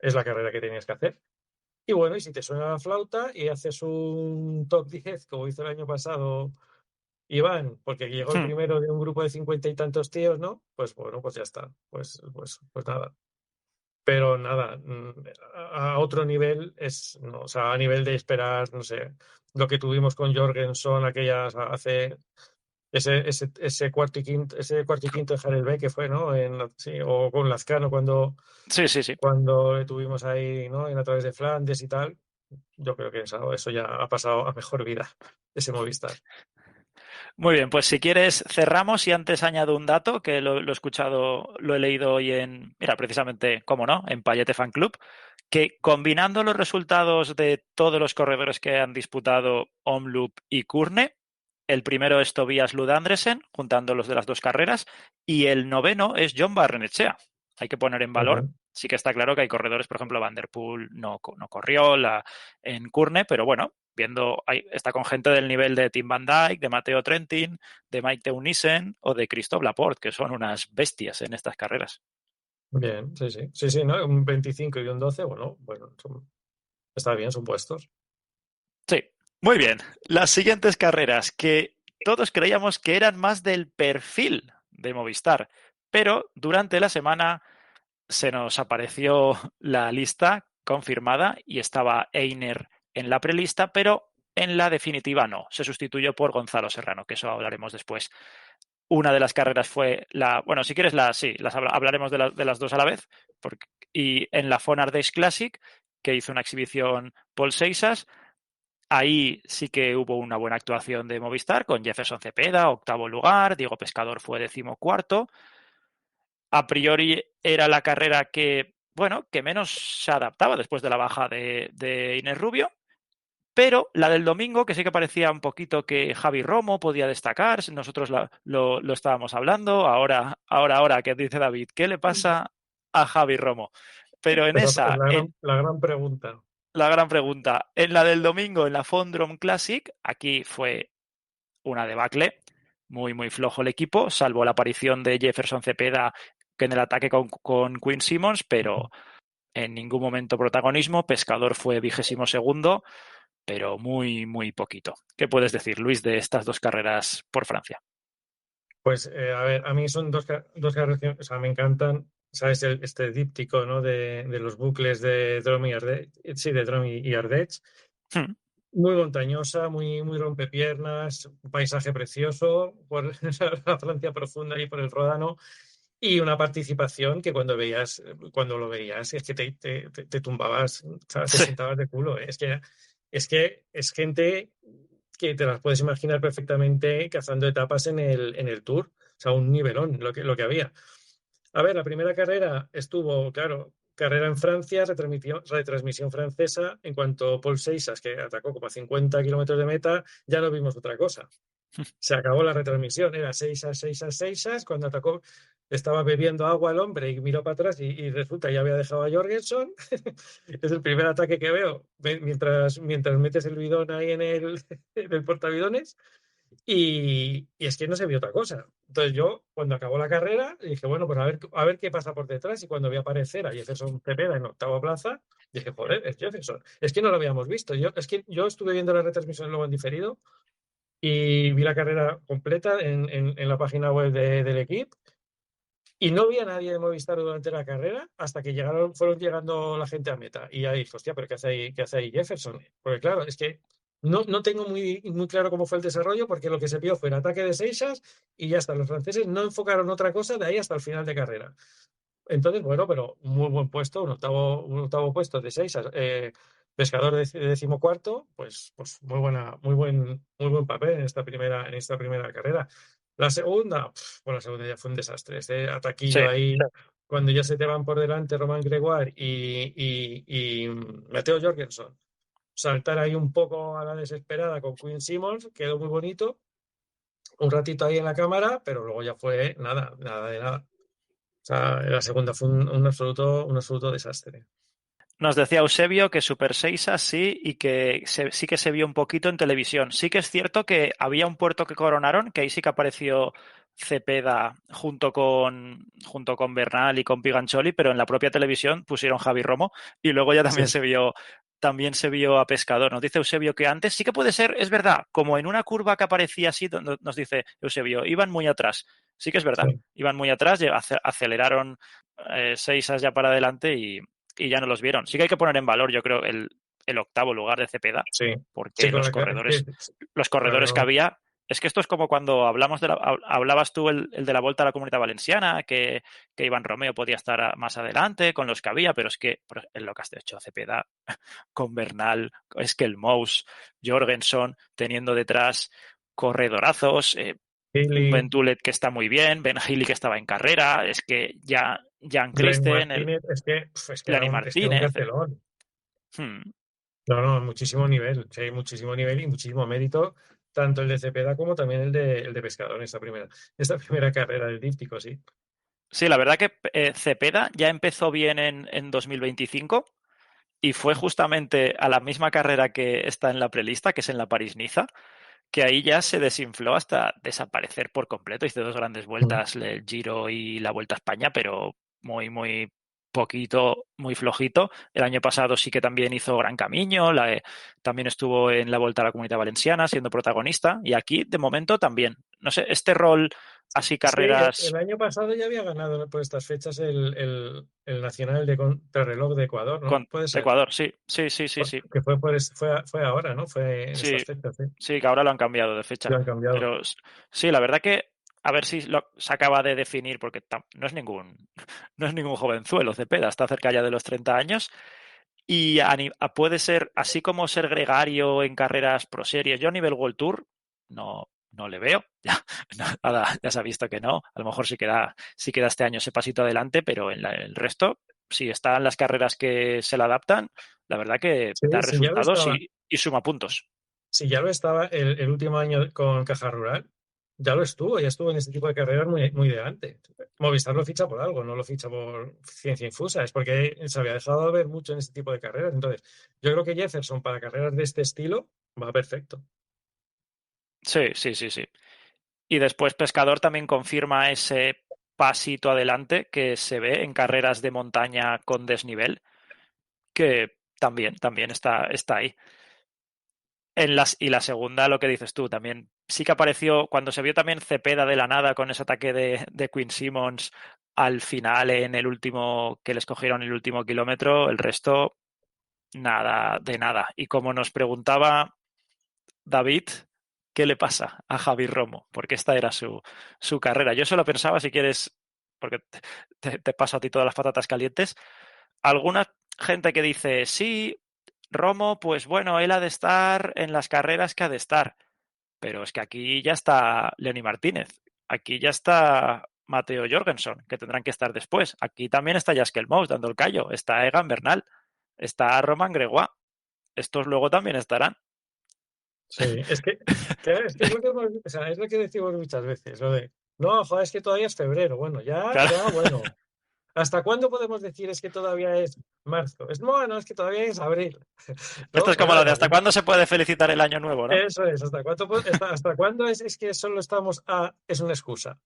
es la carrera que tenías que hacer. Y bueno, y si te suena la flauta y haces un top 10 como hizo el año pasado Iván, porque llegó el Hmm. primero de un grupo de 50 y tantos tíos, ¿no? Pues bueno, pues ya está. Pues nada. Pero nada, a otro nivel no, o sea, a nivel de esperar, no sé, lo que tuvimos con Jorgensen hace ese cuarto y quinto de Harelbeke que fue, ¿no? Sí, o con Lazcano Sí, sí, sí. cuando le tuvimos ahí, ¿no? En a través de Flandes y tal. Yo creo que eso ya ha pasado a mejor vida, ese Movistar. Muy bien, pues si quieres cerramos y antes añado un dato que lo he escuchado, lo he leído hoy mira, precisamente, cómo no, en Payete Fan Club, que combinando los resultados de todos los corredores que han disputado Omloop y Kurne, el primero es Tobias Lund Andresen, juntando los de las dos carreras, y el noveno es John Barrenechea. Hay que poner en valor. Ujú. Sí que está claro que hay corredores, por ejemplo, Van der Poel no corrió en Kurne, pero bueno, está con gente del nivel de Tim Van Dijk, de Matteo Trentin, de Mike Teunissen o de Christophe Laporte, que son unas bestias en estas carreras. Bien, sí, sí. Sí, sí, ¿no? Un 25 y un 12 bueno, está bien, son puestos. Sí, muy bien. Las siguientes carreras que todos creíamos que eran más del perfil de Movistar, pero durante la semana se nos apareció la lista confirmada y estaba Einer en la prelista, pero en la definitiva no. Se sustituyó por Gonzalo Serrano, que eso hablaremos después. Una de las carreras fue bueno, si quieres, sí, hablaremos de las dos a la vez. Y en la Fonar Days Classic, que hizo una exhibición Paul Seixas, ahí sí que hubo una buena actuación de Movistar con Jefferson Cepeda, octavo lugar, Diego Pescador fue decimocuarto. A priori era la carrera bueno, que menos se adaptaba después de la baja de Inés Rubio, pero la del domingo, que sí que parecía un poquito que Javi Romo podía destacar, nosotros lo estábamos hablando, ahora, que dice David, ¿qué le pasa a Javi Romo? Pero en Esa es esa, la gran pregunta. la gran pregunta, en la del domingo, en la Fondrom Classic, aquí fue una debacle, muy, muy flojo el equipo, salvo la aparición de Jefferson Cepeda que en el ataque con Quinn Simmons, pero en ningún momento protagonismo. Pescador fue 22º, pero muy, muy poquito. ¿Qué puedes decir, Luis, de estas dos carreras por Francia? Pues a ver, a mí son dos carreras que, o sea, me encantan. ¿Sabes? Este díptico, ¿no? De los bucles de Drom y Ardèche, sí, de Drom y Ardèche. Hmm. Muy montañosa, muy rompepiernas, un paisaje precioso por la Francia profunda y por el Ródano. Y una participación que cuando lo veías, es que te tumbabas, ¿sabes? Te Sí, sentabas de culo. Es que es gente que te las puedes imaginar perfectamente cazando etapas en el Tour. O sea, un nivelón lo que había. A ver, la primera carrera estuvo, claro, carrera en Francia, retransmisión francesa. En cuanto Paul Seixas, que atacó como a 50 kilómetros de meta, ya no vimos otra cosa. Se acabó la retransmisión, era 6 cuando atacó, estaba bebiendo agua el hombre y miró para atrás y resulta que ya había dejado a Jorgensen. Es el primer ataque que veo mientras metes el bidón ahí en el portabidones y es que no se vio otra cosa. Entonces yo, cuando acabó la carrera, dije, bueno, pues a ver qué pasa por detrás. Y cuando vi aparecer a Jefferson Cepeda en octava plaza, dije, joder, es Jefferson. Es que no lo habíamos visto. Es que yo estuve viendo la retransmisión luego en diferido y vi la carrera completa en la página web del equipo y no vi a nadie de Movistar durante la carrera hasta que fueron llegando la gente a meta. Y ahí dije, hostia, pero ¿qué hace ahí Jefferson? Porque claro, es que no tengo muy claro cómo fue el desarrollo, porque lo que se vio fue el ataque de Seixas y ya está. Los franceses no enfocaron otra cosa de ahí hasta el final de carrera. Entonces, bueno, pero muy buen puesto, un octavo puesto de Seixas. Pescador de decimocuarto, pues muy buen papel en esta primera carrera. La segunda, bueno, la segunda ya fue un desastre. Este sí. ataquillo ahí, cuando ya se te van por delante Román Gregoire y Mateo Jorgensen, saltar ahí un poco a la desesperada con Quinn Simmons, quedó muy bonito, un ratito ahí en la cámara, pero luego ya fue nada, nada de nada. O sea, la segunda fue un absoluto desastre. Nos decía Eusebio que Super 6 sí y que sí que se vio un poquito en televisión. Sí que es cierto que había un puerto que coronaron, que ahí sí que apareció Cepeda junto con Bernal y con Pigancholi, pero en la propia televisión pusieron Javi Romo y luego ya Sí, también se vio a Pescador. Nos dice Eusebio que antes sí que puede ser, es verdad, como en una curva que aparecía así, nos dice Eusebio, iban muy atrás. Sí que es verdad, sí, iban muy atrás, aceleraron 6 ya para adelante y ya no los vieron. Sí que hay que poner en valor, yo creo, el octavo lugar de Cepeda, sí. Sí, porque los corredores que claro, había, es que esto es como cuando hablabas tú el de la Vuelta a la Comunidad Valenciana, que Iván Romeo podía estar más adelante con los que había, pero es que en lo que has hecho Cepeda con Bernal, es que el Mous, Jorgensen, teniendo detrás corredorazos, un Healy, Ventulet que está muy bien, Ben Healy que estaba en carrera, es que ya Jan Glenn Christen, Martínez, es que era Lani un Martínez. cartelón. Hmm. No, no, muchísimo nivel, sí, muchísimo nivel y muchísimo mérito, tanto el de Cepeda como también el de Pescador en esta primera carrera del díptico, sí. Sí, la verdad que Cepeda ya empezó bien en 2025 y fue justamente a la misma carrera que está en la prelista, que es en la París-Niza, que ahí ya se desinfló hasta desaparecer por completo. Hizo dos grandes Mm. vueltas, el Giro y la Vuelta a España, pero muy, muy poquito, muy flojito. El año pasado sí que también hizo gran camino, también estuvo en la Vuelta a la Comunidad Valenciana siendo protagonista y aquí de momento también. No sé, este rol así Sí, el carreras año pasado ya había ganado por estas fechas el Nacional de Contrarreloj de Ecuador, ¿no? con Puede ser. Ecuador, sí, sí, sí, sí, sí. Que fue ahora, ¿no? Fue en Sí, estas fechas, sí. sí, que ahora lo han cambiado de fecha. Lo han cambiado. Pero sí, la verdad que a ver si se acaba de definir, porque no es ningún, no es ningún jovenzuelo, Cepeda, está cerca ya de los 30 años. Y puede ser, así como ser gregario en carreras pro series. Yo a nivel World Tour no le veo. Ya, nada, ya se ha visto que no. A lo mejor sí queda este año ese pasito adelante, pero en el resto, si están las carreras que se le adaptan, la verdad que Sí, da sí, ya lo resultados estaba. y suma puntos. Si ya lo estaba el último año con Caja Rural, ya estuvo en este tipo de carreras muy, muy delante. Movistar lo ficha por algo, no lo ficha por ciencia infusa, es porque se había dejado de ver mucho en este tipo de carreras. Entonces, yo creo que Jefferson para carreras de este estilo va perfecto. Sí, sí, sí, sí. Y después Pescador también confirma ese pasito adelante que se ve en carreras de montaña con desnivel. que también está ahí. Y la segunda, lo que dices tú, también sí que apareció cuando se vio también Cepeda de la nada con ese ataque de Quinn Simmons al final en el último que les cogieron el último kilómetro, el resto nada de nada. Y como nos preguntaba David, ¿qué le pasa a Javi Romo? Porque esta era su carrera. Yo solo pensaba, si quieres, porque te paso a ti todas las patatas calientes, alguna gente que dice, sí, Romo, pues bueno, él ha de estar en las carreras que ha de estar. Pero es que aquí ya está Lenny Martínez, aquí ya está Mateo Jorgensen, que tendrán que estar después. Aquí también está Jaskel Mous dando el callo, está Egan Bernal, está Roman Gregoire. Estos luego también estarán. Sí, claro, es que es lo que, o sea, es lo que decimos muchas veces, lo de, no, joder, es que todavía es febrero. Bueno, Claro. bueno. ¿Hasta cuándo podemos decir es que todavía es marzo? Bueno, es que todavía es abril. Esto ¿No? es como lo de Claro, hasta cuándo se puede felicitar el año nuevo, ¿no? eso es. ¿Hasta cuándo es que solo estamos a... Es una excusa?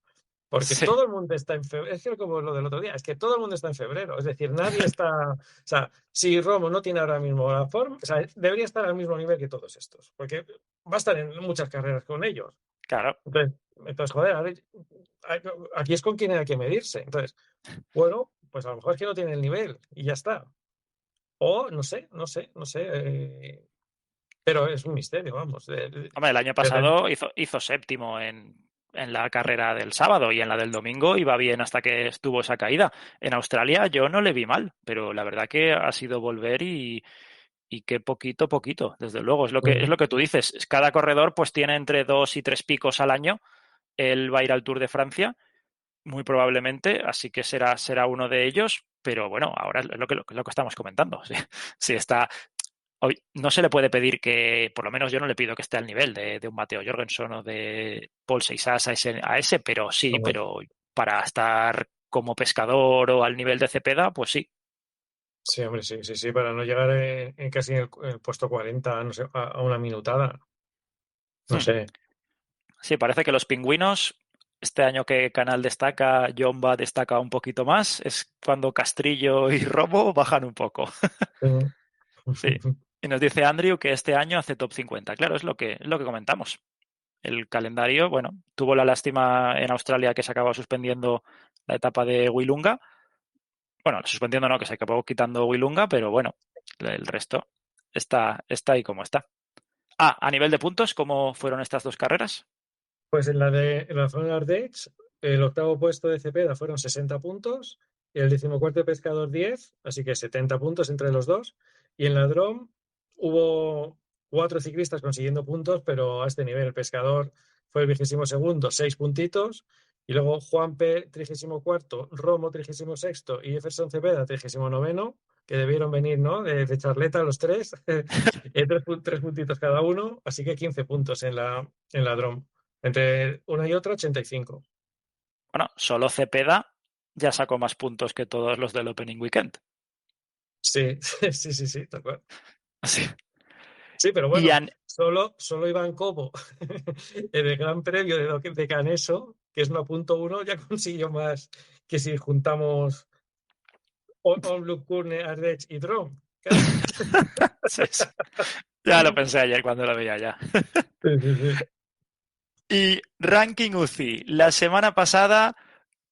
Porque Sí, todo el mundo está en febrero. Es que como lo del otro día, es que todo el mundo está en febrero. Es decir, nadie está. O sea, si Romo no tiene ahora mismo la forma, o sea, debería estar al mismo nivel que todos estos. Porque va a estar en muchas carreras con ellos. claro. Entonces joder, aquí es con quien hay que medirse. Entonces, bueno, pues a lo mejor es que no tiene el nivel y ya está. O no sé. Pero es un misterio, vamos. Hombre, el año pasado hizo séptimo en la carrera del sábado y en la del domingo iba bien hasta que estuvo esa caída. En Australia yo no le vi mal, pero la verdad que ha sido volver y que poquito a poquito, desde luego, es lo que tú dices. Cada corredor pues tiene entre 2 y 3 picos al año. Él va a ir al Tour de Francia, muy probablemente, así que será uno de ellos, pero bueno, ahora es lo que estamos comentando. Si está, hoy no se le puede pedir que, por lo menos yo no le pido que esté al nivel de un Mateo Jorgensen o de Paul Seixas a ese, pero sí, Vamos. pero para estar como pescador o al nivel de Cepeda, pues sí. Sí, hombre, sí, para no llegar en casi en el puesto 40 no sé, a una minutada. No Hmm. sé. Sí, parece que los pingüinos, este año que Canal destaca, Jomba destaca un poquito más, es cuando Castrillo y Robo bajan un poco. Mm. Sí. Y nos dice Andrew que este año hace top 50. Claro, es lo que comentamos. El calendario, bueno, tuvo la lástima en Australia que se acabó suspendiendo la etapa de Willunga. Bueno, suspendiendo no, que se acabó quitando Willunga, pero bueno, el resto está ahí como está. Ah, a nivel de puntos, ¿cómo fueron estas dos carreras? Pues en la zona de Ardèche, el octavo puesto de Cepeda fueron 60 puntos y el decimocuarto de Pescador 10, así que 70 puntos entre los dos. Y en la Drôme hubo cuatro ciclistas consiguiendo puntos, pero a este nivel el Pescador fue el 22º, 6 puntitos. Y luego Juanpe, 34º, Romo, 36º y Jefferson Cepeda, 39º, que debieron venir, ¿no? De charleta los tres, tres puntitos cada uno, así que 15 puntos en la Drôme. Entre una y otra, 85. Bueno, solo Cepeda ya sacó más puntos que todos los del Opening Weekend. Sí, sí, tal cual. Sí. Sí, pero Y bueno, solo Iván Cobo en el Gran Premio de Caneso, que es 1,1, ya consiguió más que si juntamos Onlook, Curne, Ardèche y Drôme. Claro. sí, sí. Ya lo pensé ayer cuando lo veía ya. Sí. Y ranking UCI. La semana pasada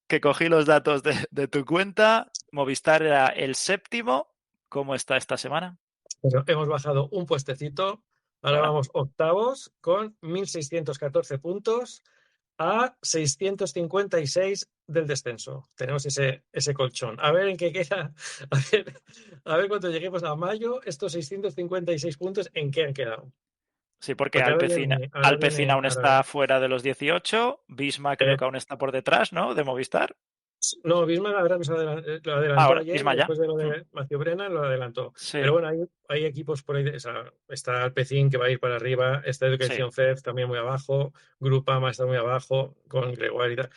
que cogí los datos de tu cuenta, Movistar era el séptimo. ¿Cómo está esta semana? Pero hemos bajado un puestecito, ahora Bueno, vamos octavos con 1.614 puntos a 656 del descenso. Tenemos ese colchón. A ver en qué queda. A ver cuando lleguemos a mayo, estos 656 puntos, ¿en qué han quedado? sí, porque Porque Alpecin aún está fuera de los 18. Bisma creo eh, que aún está por detrás, ¿no? De Movistar. no, Bismarck ahora lo adelantó Ahora, ayer, Bisma ya. después de lo de Matthew Brennan, lo adelantó. Sí, Pero bueno, hay equipos por ahí, o sea, está Alpecin que va a ir para arriba, está sí. Education First también muy abajo, Grupama está muy abajo, con Gregoire y tal.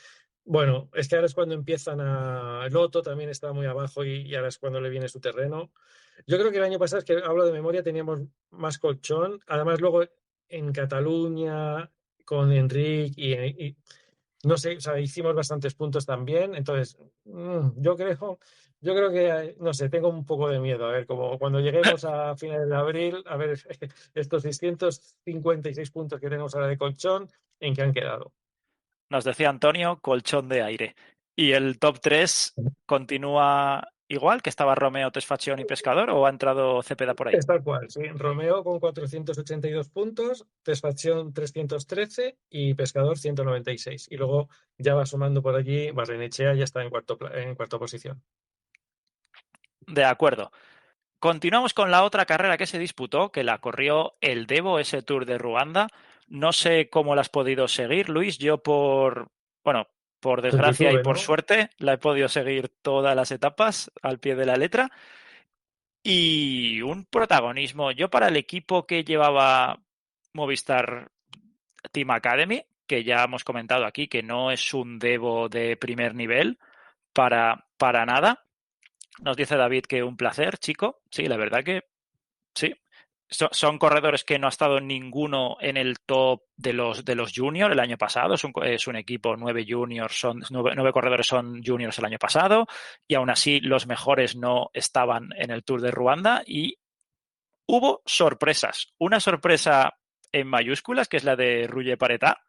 Bueno, es que ahora es cuando empiezan a... Loto también está muy abajo y ahora es cuando le viene su terreno. Yo creo que el año pasado, es que hablo de memoria, teníamos más colchón. Además, luego en Cataluña, con Enric y no sé, o sea, hicimos bastantes puntos también, entonces yo creo que, no sé, tengo un poco de miedo, a ver, como cuando lleguemos a finales de abril, a ver estos 656 puntos que tenemos ahora de colchón, ¿en qué han quedado? Nos decía Antonio, colchón de aire. Y el top 3 continúa igual, que estaba Romeo, Tesfacion y Pescador, o ha entrado Cepeda por ahí. Es tal cual, sí. Romeo con 482 puntos, Tesfacción 313 y Pescador 196. Y luego ya va sumando por allí, Barrenechea ya está en en cuarta posición. De acuerdo. Continuamos con la otra carrera que se disputó, que la corrió el Devo, ese Tour de Ruanda. No sé cómo la has podido seguir, Luis. Yo bueno, por Por desgracia y YouTube, por ¿no? suerte, la he podido seguir todas las etapas al pie de la letra. Y un protagonismo. Yo para el equipo que llevaba Movistar Team Academy, que ya hemos comentado aquí que no es un Devo de primer nivel para nada. Nos dice David que un placer, chico. Sí, la verdad que sí. Son corredores que no ha estado ninguno en el top de los juniors el año pasado. Es un equipo, 9 juniors, nueve corredores son juniors el año pasado, y aún así los mejores no estaban en el Tour de Ruanda. Y hubo sorpresas. Una sorpresa en mayúsculas, que es la de Rulle Paretá,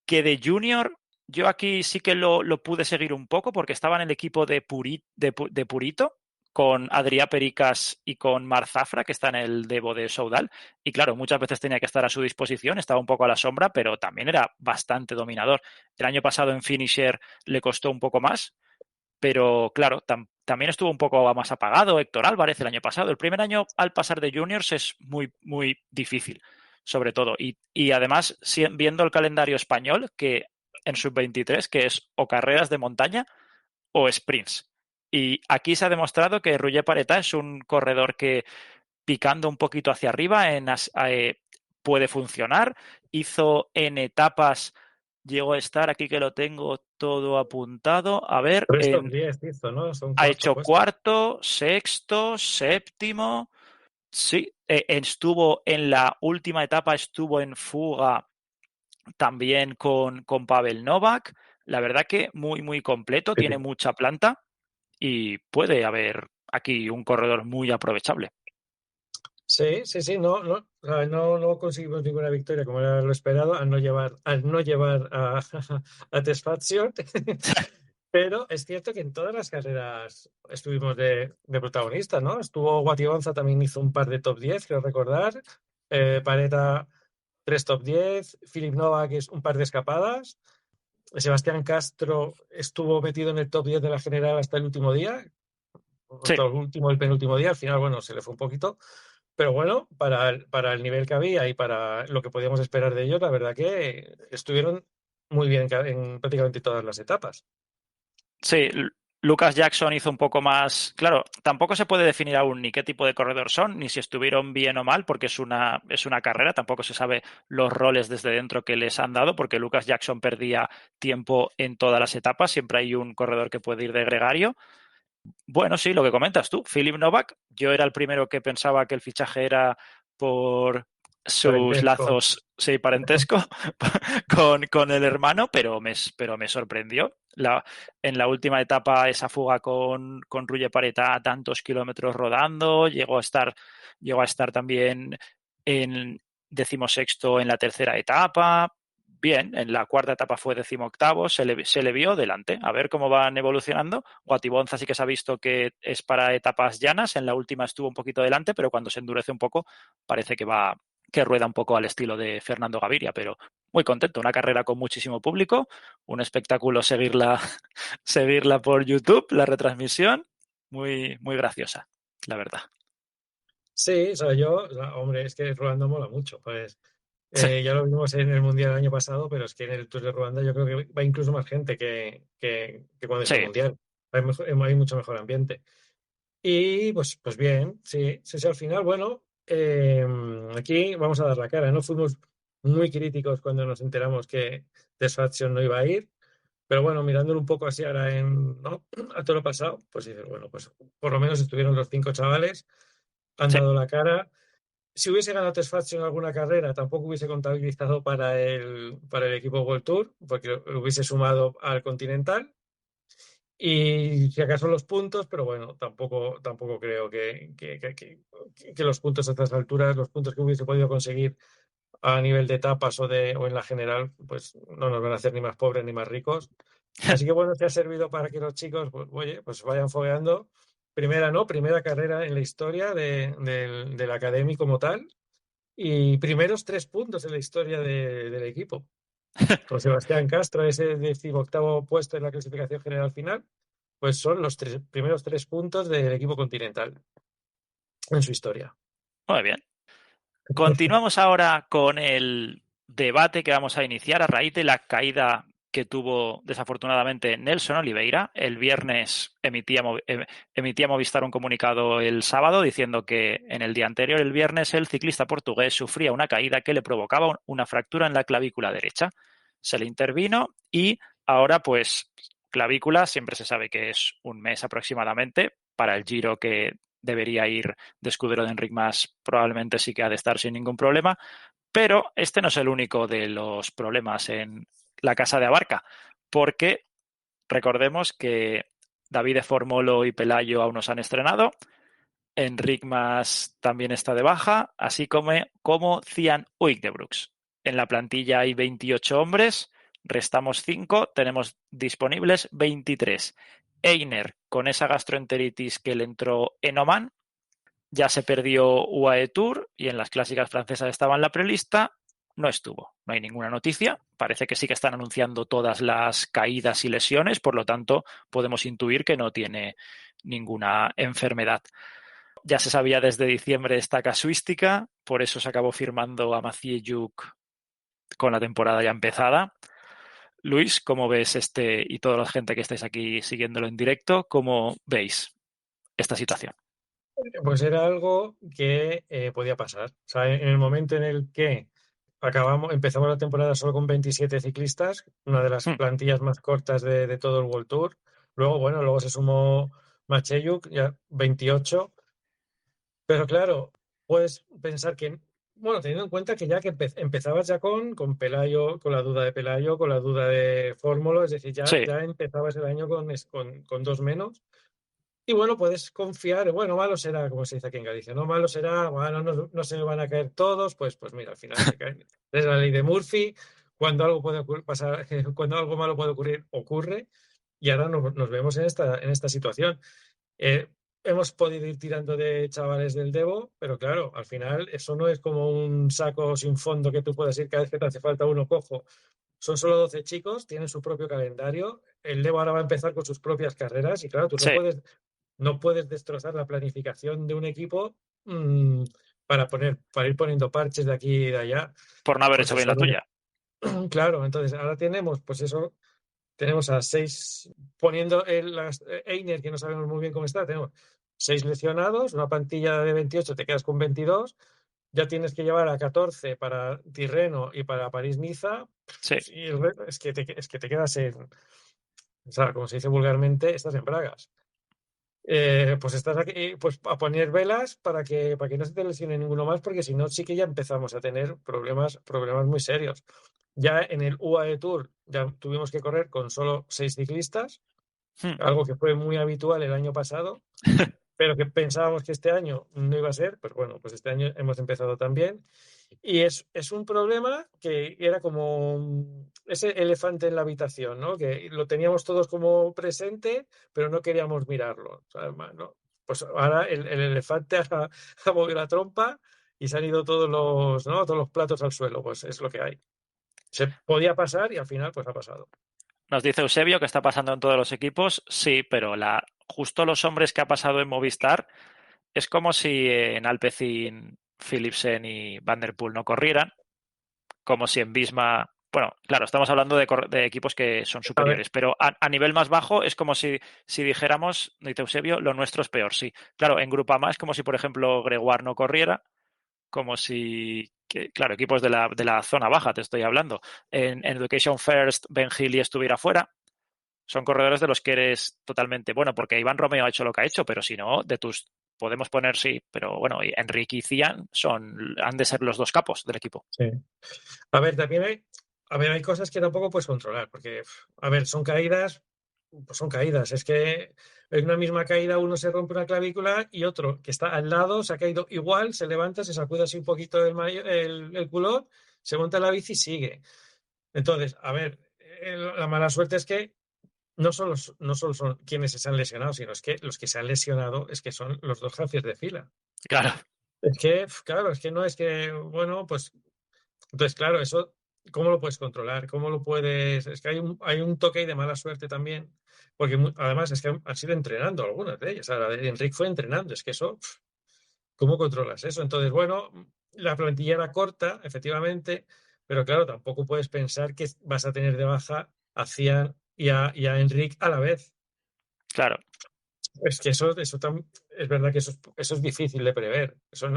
que de junior yo aquí sí que lo pude seguir un poco porque estaba en el equipo de Purito con Adrià Pericas y con Mar Zafra, que está en el Devo de Soudal. Y claro, muchas veces tenía que estar a su disposición, estaba un poco a la sombra, pero también era bastante dominador. El año pasado en Finisher le costó un poco más, pero claro, también estuvo un poco más apagado Héctor Álvarez el año pasado. El primer año al pasar de juniors es muy, muy difícil, sobre todo. Y además, viendo el calendario español, que en sub-23, que es o carreras de montaña o sprints. Y aquí se ha demostrado que Roger Paretá es un corredor que picando un poquito hacia arriba puede funcionar. Hizo en etapas, llegó a estar, aquí que lo tengo todo apuntado, a ver, Tres top 10 hizo, ¿no? Son ha cuarto hecho puesto. cuarto, sexto, séptimo. Sí, estuvo en la última etapa, estuvo en fuga también con Pavel Novak. La verdad que muy, muy completo, tiene mucha planta y puede haber aquí un corredor muy aprovechable. Sí, sí, sí, no, no, o sea, no conseguimos ninguna victoria como era lo esperado al no llevar a Tesfazion. Pero es cierto que en todas las carreras estuvimos de protagonistas, ¿no? Estuvo Guatibonza, también hizo un par de top 10, quiero recordar. Pareta, tres top 10. Filip Novak es un par de escapadas. Sebastián Castro estuvo metido en el top 10 de la general hasta el último día, Sí, hasta el penúltimo día. Al final, bueno, se le fue un poquito. Pero bueno, para el nivel que había y para lo que podíamos esperar de ellos, la verdad que estuvieron muy bien en prácticamente todas las etapas. sí, Lucas Jackson hizo un poco más. Claro, tampoco se puede definir aún ni qué tipo de corredor son, ni si estuvieron bien o mal, porque es una carrera, tampoco se sabe los roles desde dentro que les han dado, porque Lucas Jackson perdía tiempo en todas las etapas, siempre hay un corredor que puede ir de gregario. Bueno, sí, lo que comentas tú, Filip Novak, yo era el primero que pensaba que el fichaje era por sus Parentesco. lazos, sí, parentesco con el hermano, pero me sorprendió. En la última etapa, esa fuga con Rulle Pareta, tantos kilómetros rodando, llegó a estar también en decimosexto en la tercera etapa. Bien, en la cuarta etapa fue decimoctavo, se le vio delante. A ver cómo van evolucionando. Guatibonza sí que se ha visto que es para etapas llanas. En la última estuvo un poquito delante, pero cuando se endurece un poco, parece que rueda un poco al estilo de Fernando Gaviria, pero muy contento. Una carrera con muchísimo público, un espectáculo seguirla, seguirla por YouTube, la retransmisión, muy, muy graciosa, la verdad. Sí, o sea, hombre, es que Ruanda mola mucho. Pues Sí, ya lo vimos en el Mundial el año pasado, pero es que en el Tour de Ruanda yo creo que va incluso más gente que cuando es el sí, Mundial. Hay mucho mejor ambiente. Y pues bien, sí, sí, sí, al final, bueno, aquí vamos a dar la cara, ¿no? Fuimos muy críticos cuando nos enteramos que Desfaction no iba a ir, pero bueno, mirándolo un poco así ahora ¿no? A todo lo pasado, pues dices, bueno, pues por lo menos estuvieron los cinco chavales, han sí. dado la cara Si hubiese ganado Tesfacio en alguna carrera, tampoco hubiese contabilizado para el equipo World Tour, porque lo hubiese sumado al Continental. Y si acaso los puntos, pero bueno, tampoco creo que los puntos a estas alturas, los puntos que hubiese podido conseguir a nivel de etapas o en la general, pues no nos van a hacer ni más pobres ni más ricos. Así que bueno, te ha servido para que los chicos, pues, oye, pues vayan fogueando. Primera, ¿no? Primera carrera en la historia del Academy como tal y primeros 3 puntos en la historia del equipo. Con Sebastián Castro, ese 18º puesto en la clasificación general final, pues son los primeros 3 puntos del equipo continental en su historia. Muy bien. Continuamos ahora con el debate que vamos a iniciar a raíz de la caída que tuvo desafortunadamente Nelson Oliveira. El viernes emitía Movistar un comunicado el sábado diciendo que en el día anterior, el viernes, el ciclista portugués sufría una caída que le provocaba una fractura en la clavícula derecha. Se le intervino y ahora pues clavícula siempre se sabe que es un mes aproximadamente para el Giro que debería ir de escudero de Enric Mas, probablemente sí que ha de estar sin ningún problema, pero este no es el único de los problemas en la casa de Abarca, porque recordemos que David de Formolo y Pelayo aún no se han estrenado, Enric Mas también está de baja, así como Cian Uijtdebroeks. En la plantilla hay 28 hombres, restamos 5, tenemos disponibles 23. Einer, con esa gastroenteritis que le entró en Oman, ya se perdió UAE Tour y en las clásicas francesas estaba en la prelista, no estuvo. No hay ninguna noticia. Parece que sí que están anunciando todas las caídas y lesiones, por lo tanto podemos intuir que no tiene ninguna enfermedad. Ya se sabía desde diciembre esta casuística, por eso se acabó firmando a Maciejuk con la temporada ya empezada. Luis, ¿cómo ves y toda la gente que estáis aquí siguiéndolo en directo, cómo veis esta situación? Pues era algo que podía pasar. O sea, en el momento en el que empezamos la temporada solo con 27 ciclistas, una de las Hmm, plantillas más cortas de todo el World Tour. Luego se sumó Macheyuk, ya 28. Pero claro, puedes pensar que, bueno, teniendo en cuenta que ya que empezabas ya con Pelayo, con la duda de Pelayo, con la duda de Fórmulo, es decir, sí, ya empezabas el año con dos menos. Y bueno, puedes confiar, bueno, malo será, como se dice aquí en Galicia, no malo será, bueno, no se me van a caer todos, pues mira, al final se caen. Es la ley de Murphy, cuando algo puede pasar, cuando algo malo puede ocurrir, ocurre, y ahora nos vemos en esta situación. Eh, Hemos podido ir tirando de chavales del Devo, pero claro, al final eso no es como un saco sin fondo que tú puedes ir cada vez que te hace falta uno cojo. Son solo 12 chicos, tienen su propio calendario. El Devo ahora va a empezar con sus propias carreras y claro, tú sí, no puedes destrozar la planificación de un equipo para ir poniendo parches de aquí y de allá. por no haber Pues hecho bien eso la no. tuya. Claro, entonces ahora pues eso, tenemos a 6, poniendo Einer, que no sabemos muy bien cómo está, tenemos 6 lesionados, una plantilla de 28, te quedas con 22, ya tienes que llevar a 14 para Tirreno y para París-Niza, Sí, y es que te quedas o sea, como se dice vulgarmente, estás en bragas. Pues estás aquí pues a poner velas para que no se te lesione ninguno más, porque si no, sí que ya empezamos a tener problemas muy serios. Ya en el UAE Tour ya tuvimos que correr con solo 6 ciclistas, hmm, algo que fue muy habitual el año pasado, pero que pensábamos que este año no iba a ser, pues bueno, pues este año hemos empezado también. Y es un problema que era como ese elefante en la habitación, ¿no? Que lo teníamos todos como presente, pero no queríamos mirarlo. O sea, ¿no? Pues ahora el elefante ha movido la trompa y se han ido ¿no? Todos los platos al suelo. Pues es lo que hay. Se podía pasar y al final pues ha pasado. nos dice Eusebio que está pasando en todos los equipos. Sí, pero justo los hombres que ha pasado en Movistar es como si en Alpecin, Philipsen y Van der Poel no corrieran, como si en Visma. Bueno, claro, estamos hablando de equipos que son A ver, superiores, pero a nivel más bajo es como si dijéramos, dice Eusebio, lo nuestro es peor, sí. Claro, en Grupama es como si, por ejemplo, Gregoire no corriera, como si, claro, equipos de la zona baja, te estoy hablando. En Education First, Ben Healy estuviera fuera. Son corredores de los que eres totalmente bueno, porque Iván Romeo ha hecho lo que ha hecho, pero si no, de tus podemos poner sí, pero bueno, Enrique y Cian han de ser los dos capos del equipo. Sí. A ver, también hay cosas que tampoco puedes controlar, porque, a ver, son caídas, pues son caídas. Es que en una misma caída uno se rompe una clavícula y otro que está al lado se ha caído igual, se levanta, se sacude así un poquito el culot, se monta en la bici y sigue. Entonces, a ver, la mala suerte es que no solo son quienes se han lesionado, sino es que los que se han lesionado es que son los dos jefes de fila. Claro, Es que, claro, es que no es que, bueno, pues entonces, claro, eso, ¿cómo lo puedes controlar? ¿Cómo lo puedes...? Es que hay un toque ahí de mala suerte también, porque además es que han sido entrenando algunas de ellas. Ahora, Enrique fue entrenando, es que eso, ¿cómo controlas eso? Entonces, bueno, la plantilla era corta, efectivamente, pero claro, tampoco puedes pensar que vas a tener de baja a Cian y a Enrique a la vez. claro. Es que es verdad que eso es difícil de prever. O sea,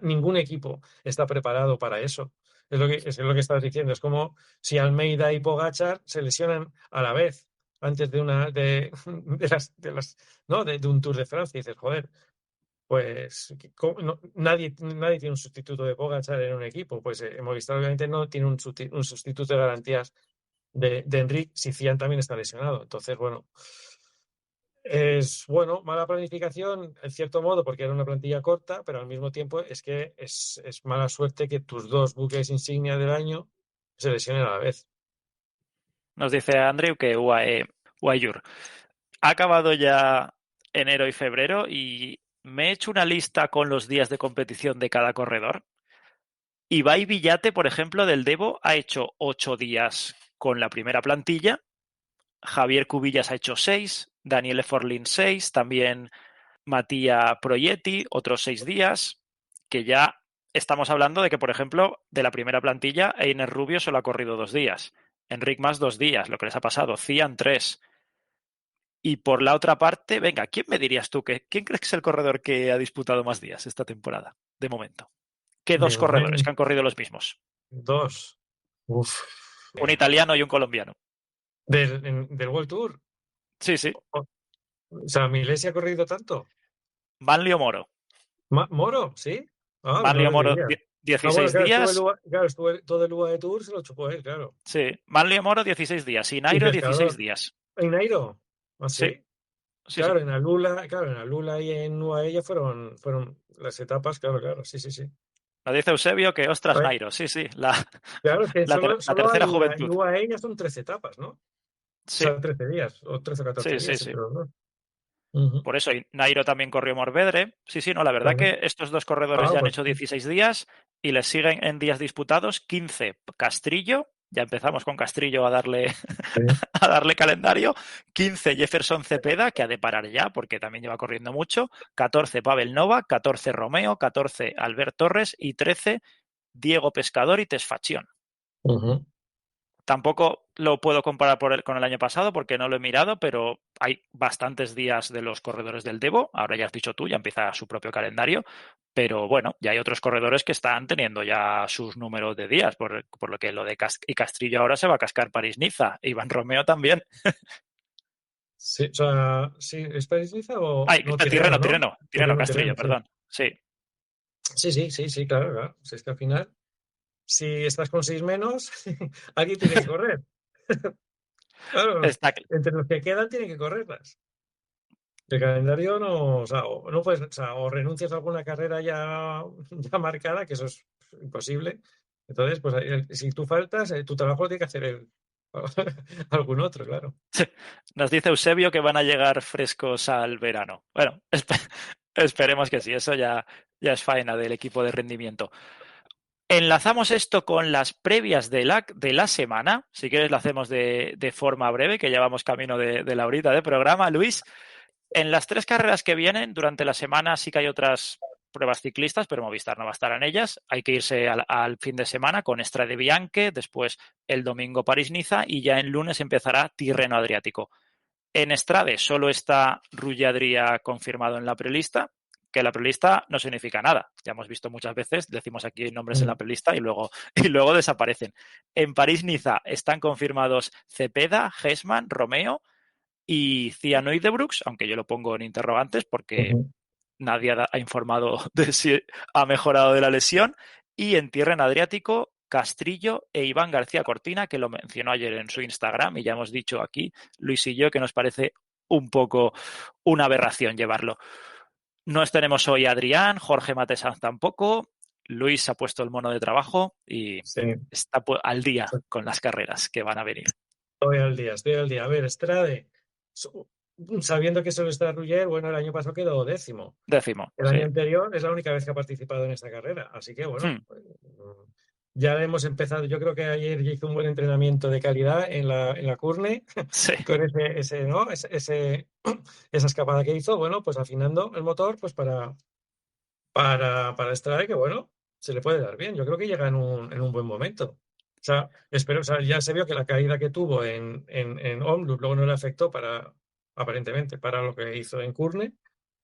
ningún equipo está preparado para eso. Es lo que estabas diciendo. Es como si Almeida y Pogačar se lesionan a la vez antes de un Tour de Francia. Y dices, joder, pues nadie tiene un sustituto de Pogačar en un equipo. Pues Movistar obviamente no tiene un sustituto de garantías de Enric si Cian también está lesionado. Entonces, bueno. Es bueno, mala planificación en cierto modo porque era una plantilla corta, pero al mismo tiempo es que es mala suerte que tus dos buques insignia del año se lesionen a la vez. Nos dice Andrew que UAE ha acabado ya enero y febrero y me he hecho una lista con los días de competición de cada corredor. Ibai Villate, por ejemplo, del Devo, ha hecho 8 días con la primera plantilla. Javier Cubillas ha hecho 6. Daniele Forlín 6. También Matías Proietti, otros 6 días. Que ya estamos hablando de que, por ejemplo, de la primera plantilla, Einer Rubio solo ha corrido 2 días. Enric más 2 días, lo que les ha pasado. Cian 3. Y por la otra parte, venga, ¿quién me dirías tú quién crees que es el corredor que ha disputado más días esta temporada, de momento? ¿Qué De dos corredores momento, que han corrido los mismos? dos. Uf. Un italiano y un colombiano. Del World Tour. Sí, sí. O sea, ¿Milesi ha corrido tanto? Manlio Moro. ¿Moro? ¿Sí? Ah, no Manlio lo Moro, diría. Ah, bueno, 16 claro, días. todo el UAE Tour se lo chupó él, claro. Sí. Manlio Moro, 16 días. Y Y Nairo, 16 pescador. días. ¿En Nairo? ¿Ah, Sí, sí? sí, sí. Claro, en Alula y en UAE ya fueron las etapas, claro, claro, sí, sí, sí. Nos dice Eusebio que, ostras, Ay, Nairo. Sí, sí. La, claro, es que la, ter- solo, la solo tercera Alula y juventud. UAE ya son 13 etapas, ¿no? O Sí, sea, 13 días, o 13 o 14 sí, sí, días sí. entre los dos. Ujú. Por eso, y Nairo también corrió Morvedre. Sí, sí, no, la verdad Claro. que estos dos corredores Ah, ya han pues hecho 16 días y les siguen en días disputados 15 Castrillo, ya empezamos con Castrillo a darle, sí. a darle calendario, 15 Jefferson Cepeda, que ha de parar ya porque también lleva corriendo mucho, 14 Pavel Nova, 14 Romeo, 14 Albert Torres y 13 Diego Pescador y Tesfachión. Ujú. Tampoco lo puedo comparar con el año pasado porque no lo he mirado, pero hay bastantes días de los corredores del Devo. Ahora ya has dicho tú, ya empieza su propio calendario. Pero bueno, ya hay otros corredores que están teniendo ya sus números de días, por lo que lo de Castrillo ahora se va a cascar París-Niza. Iván Romeo también. Sí, o sea, sí, ¿es París-Niza o Ay, no? Tirreno, Tirreno, ¿no? Tirreno, Tirreno Tirreno, Castrillo, Tirreno, sí. perdón. Sí, Sí, sí, sí, sí, claro, claro. Si es que al final, si estás con 6 menos, alguien tiene que correr. Claro, está, entre los que quedan tienen que correrlas. El calendario no, o sea, o no puedes, o sea, o renuncias a alguna carrera ya marcada, que eso es imposible. Entonces, pues si tú faltas, tu trabajo lo tiene que hacer algún otro, claro. nos dice Eusebio que van a llegar frescos al verano. Bueno, esperemos que sí, eso ya es faena del equipo de rendimiento. Enlazamos esto con las previas de la semana. Si quieres, lo hacemos de forma breve, que llevamos camino de la horita de programa. Luis, en las 3 carreras que vienen durante la semana sí que hay otras pruebas ciclistas, pero Movistar no va a estar en ellas. Hay que irse al fin de semana con Strade Bianche, después el domingo París-Niza y ya en lunes empezará Tirreno Adriático. En Strade solo está Rulladria confirmado en la prelista, que la prelista no significa nada. Ya hemos visto muchas veces, decimos aquí nombres en la Mm. prelista y luego desaparecen. En París-Niza están confirmados Cepeda, Hesman, Romeo y Cianoide Brooks, aunque yo lo pongo en interrogantes porque Ujú. nadie ha informado de si ha mejorado de la lesión. Y en Tirreno Adriático, Castrillo e Iván García Cortina, que lo mencionó ayer en su Instagram, y ya hemos dicho aquí, Luis y yo, que nos parece un poco una aberración llevarlo. No tenemos hoy a Adrián, Jorge Matesanz tampoco, Luis ha puesto el mono de trabajo y Sí, está al día con las carreras que van a venir. estoy al día, estoy al día. A ver, Strade, so- sabiendo que solo está Ruller, bueno, el año pasado quedó 10º. Décimo, El sí. año anterior es la única vez que ha participado en esta carrera, así que bueno, pues, ya hemos empezado. Yo creo que ayer ya hizo un buen entrenamiento de calidad en la Curne, Sí. con ¿no? Esa escapada que hizo, bueno, pues afinando el motor, pues para Strade, que bueno, se le puede dar bien. Yo creo que llega en un buen momento. O sea, espero, o sea, ya se vio que la caída que tuvo en Omloop luego no le afectó aparentemente, para lo que hizo en Curne.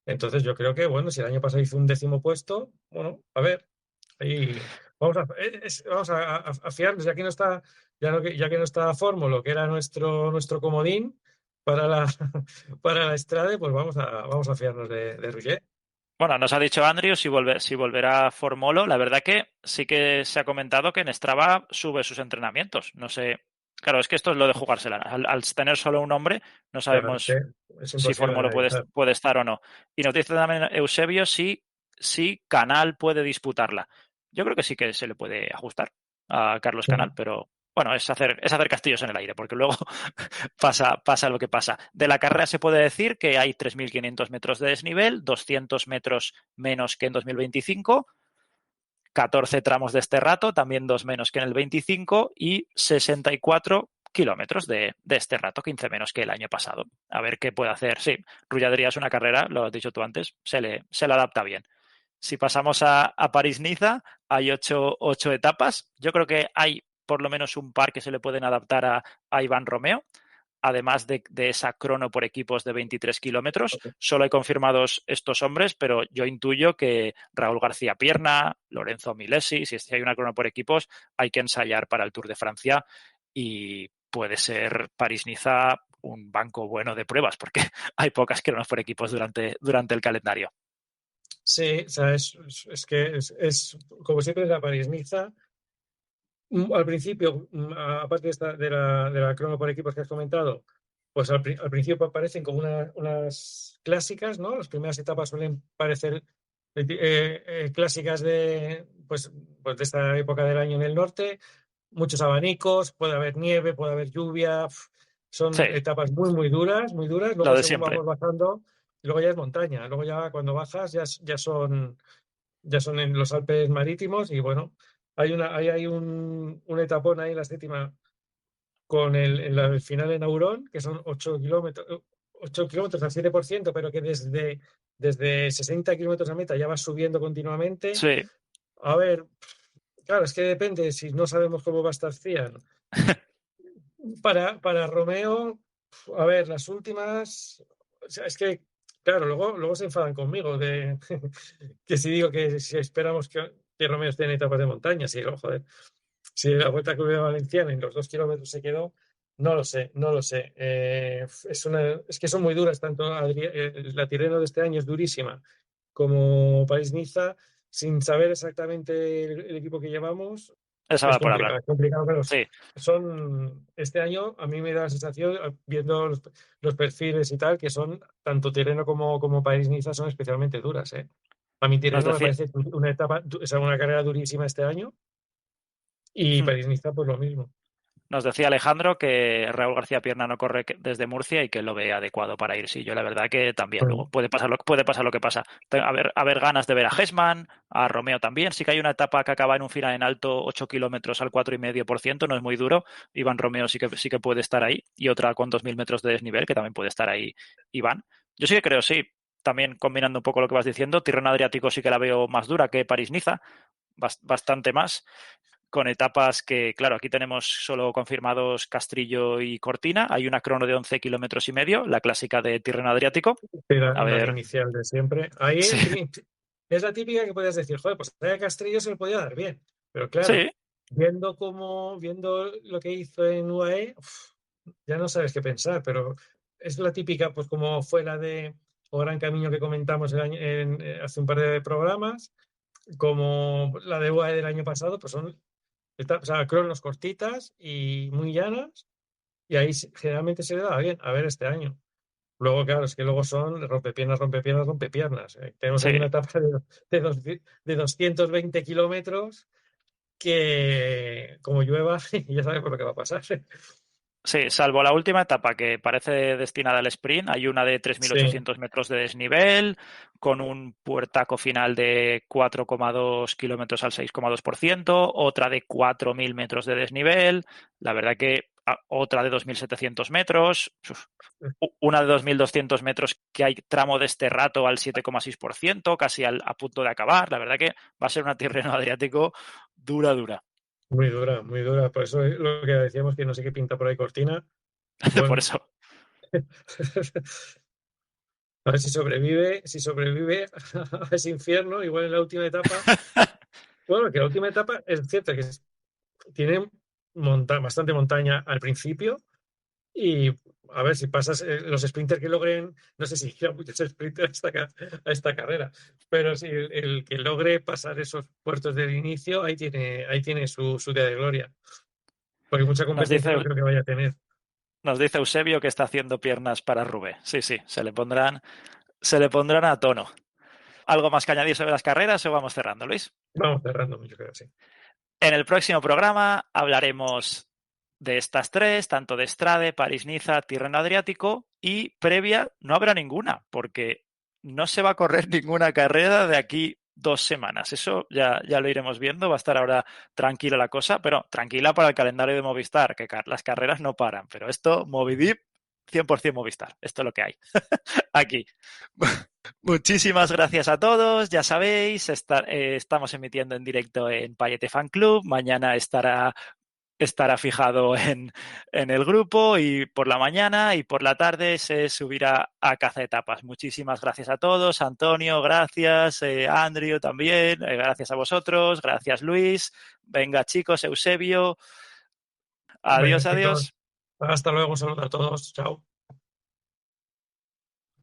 Entonces yo creo que, bueno, si el año pasado hizo un 10º puesto, bueno, a ver, ahí vamos a fiarnos, ya que no está, ya que no está Fórmulo, que era nuestro comodín para la, para la Strade, pues vamos a fiarnos de Roger. Bueno, nos ha dicho Andrew si volverá Formolo. La verdad que sí que se ha comentado que en Strava sube sus entrenamientos. No sé. Claro, es que esto es lo de jugársela. Al tener solo un hombre, no Claro, es sabemos que es si imposible Formolo analizar. puede estar o no. Y nos dice también Eusebio si Canal puede disputarla. Yo creo que sí que se le puede ajustar a Carlos Canal, pero bueno, es hacer castillos en el aire, porque luego pasa lo que pasa. De la carrera se puede decir que hay 3.500 metros de desnivel, 200 metros menos que en 2025, 14 tramos de este rato, también dos menos que en el 25 y 64 kilómetros de este rato, 15 menos que el año pasado. A ver qué puede hacer. Sí, Rulladería es una carrera, lo has dicho tú antes, se le adapta bien. Si pasamos a París-Niza, hay ocho etapas. Yo creo que hay por lo menos un par que se le pueden adaptar a Iván Romeo, además de esa crono por equipos de 23 kilómetros. Solo hay confirmados estos hombres, pero yo intuyo que Raúl García Pierna, Lorenzo Milesi, si hay una crono por equipos, hay que ensayar para el Tour de Francia y puede ser París-Niza un banco bueno de pruebas, porque hay pocas cronos por equipos durante el calendario. Sí, o sea, es que como siempre es la París-Niza. Al principio, aparte de la crono por equipos que has comentado, pues al principio aparecen como unas clásicas, ¿no? Las primeras etapas suelen parecer clásicas pues de esta época del año en el norte, muchos abanicos, puede haber nieve, puede haber lluvia, Sí, son etapas muy, muy duras. lo Luego, de según siempre. vamos bajando, luego ya es montaña. Luego ya cuando bajas ya son en los Alpes marítimos y bueno, hay un etapón ahí en la séptima con el final en Aurón, que son 8 kilómetros al 7%, pero que desde 60 kilómetros a meta ya vas subiendo continuamente. Sí, A ver, claro, es que depende si no sabemos cómo va a estar Cian. Para Romeo, a ver, las últimas, o sea, es que, claro, luego se enfadan conmigo de que si digo que si esperamos que Romeo esté en etapas de montaña, sí, joder, si la Vuelta a Comunidad Valenciana en los 2 kilómetros se quedó, no lo sé, no lo sé. Es que son muy duras, tanto la Tirreno de este año es durísima como París-Niza, sin saber exactamente el equipo que llevamos, esa va por hablar. es complicado, pero Sí, este año a mí me da la sensación, viendo los perfiles y tal, que son tanto Tirreno como París-Niza son especialmente duras, ¿eh? A mí nos Tirreno me decía, parece una etapa, o sea, una carrera durísima este año y París-Niza pues lo mismo. Nos decía Alejandro que Raúl García Pierna no corre desde Murcia y que lo ve adecuado para ir. Sí, yo la verdad que también. Luego puede pasar lo que pasa. A ver ganas de ver a Hesman, a Romeo también. Sí que hay una etapa que acaba en un final en alto, 8 kilómetros al 4,5%, no es muy duro. Iván Romeo sí que puede estar ahí. Y otra con 2.000 metros de desnivel, que también puede estar ahí Iván. Yo sí que creo, sí. También combinando un poco lo que vas diciendo, Tirreno Adriático sí que la veo más dura que París-Niza, bastante más, con etapas que, claro, aquí tenemos solo confirmados Castrillo y Cortina. Hay una crono de 11 kilómetros y medio, la clásica de Tirreno Adriático. A La ver, inicial de siempre. Ahí sí, es la típica que podías decir, joder, pues a Castrillo se le podía dar bien. Pero claro, sí, viendo lo que hizo en UAE, ya no sabes qué pensar, pero es la típica, pues como fue o Gran Camino que comentamos hace un par de programas, como la de UAE del año pasado, pues son o sea, cronos cortitas y muy llanas, y ahí generalmente se le da bien. A ver este año. Luego, claro, es que luego son rompepiernas, rompepiernas, rompepiernas. Tenemos Sí, ahí una etapa de 220 kilómetros que, como llueva, ya sabemos lo que va a pasar. sí, salvo la última etapa que parece destinada al sprint, hay una de Sí, 3.800 metros de desnivel, con un puertaco final de 4,2 kilómetros al 6,2%, otra de 4.000 metros de desnivel, la verdad que otra de 2.700 metros, una de 2.200 metros que hay tramo de este rato al 7,6%, casi a punto de acabar, la verdad que va a ser una Tirreno Adriático dura, dura. muy dura, muy dura. Por eso es lo que decíamos que no sé qué pinta por ahí Cortina. Por Bueno, eso. a ver si sobrevive a ese infierno, igual en la última etapa. Bueno, que la última etapa es cierto que tiene bastante montaña al principio y a ver si pasas los sprinters que logren, no sé si irán muchos sprinters a esta carrera, pero si el que logre pasar esos puertos del inicio, ahí tiene su día de gloria, porque mucha Nos competencia no dice creo que vaya a tener. Nos dice Eusebio que está haciendo piernas para Rubé. Sí, sí, se le pondrán a tono. ¿Algo más que añadir sobre las carreras o vamos cerrando, Luis? Vamos cerrando, yo creo, sí. En el próximo programa hablaremos de estas tres, tanto de Strade, París-Niza, Tirreno Adriático, y previa no habrá ninguna, porque no se va a correr ninguna carrera de aquí 2 semanas. Eso ya lo iremos viendo, va a estar ahora tranquila la cosa, pero tranquila para el calendario de Movistar, que las carreras no paran, pero esto, Movidip, 100% Movistar, esto es lo que hay aquí. Muchísimas gracias a todos. Ya sabéis, estamos emitiendo en directo en Payete Fan Club. Mañana estará fijado en el grupo y por la mañana y por la tarde se subirá a Caza Etapas. Muchísimas gracias a todos. Antonio, gracias. Andrew también. Gracias a vosotros. Gracias, Luis. Venga, chicos, Eusebio. Venga, Adiós, chicos, adiós. hasta luego, un saludo a todos, chao.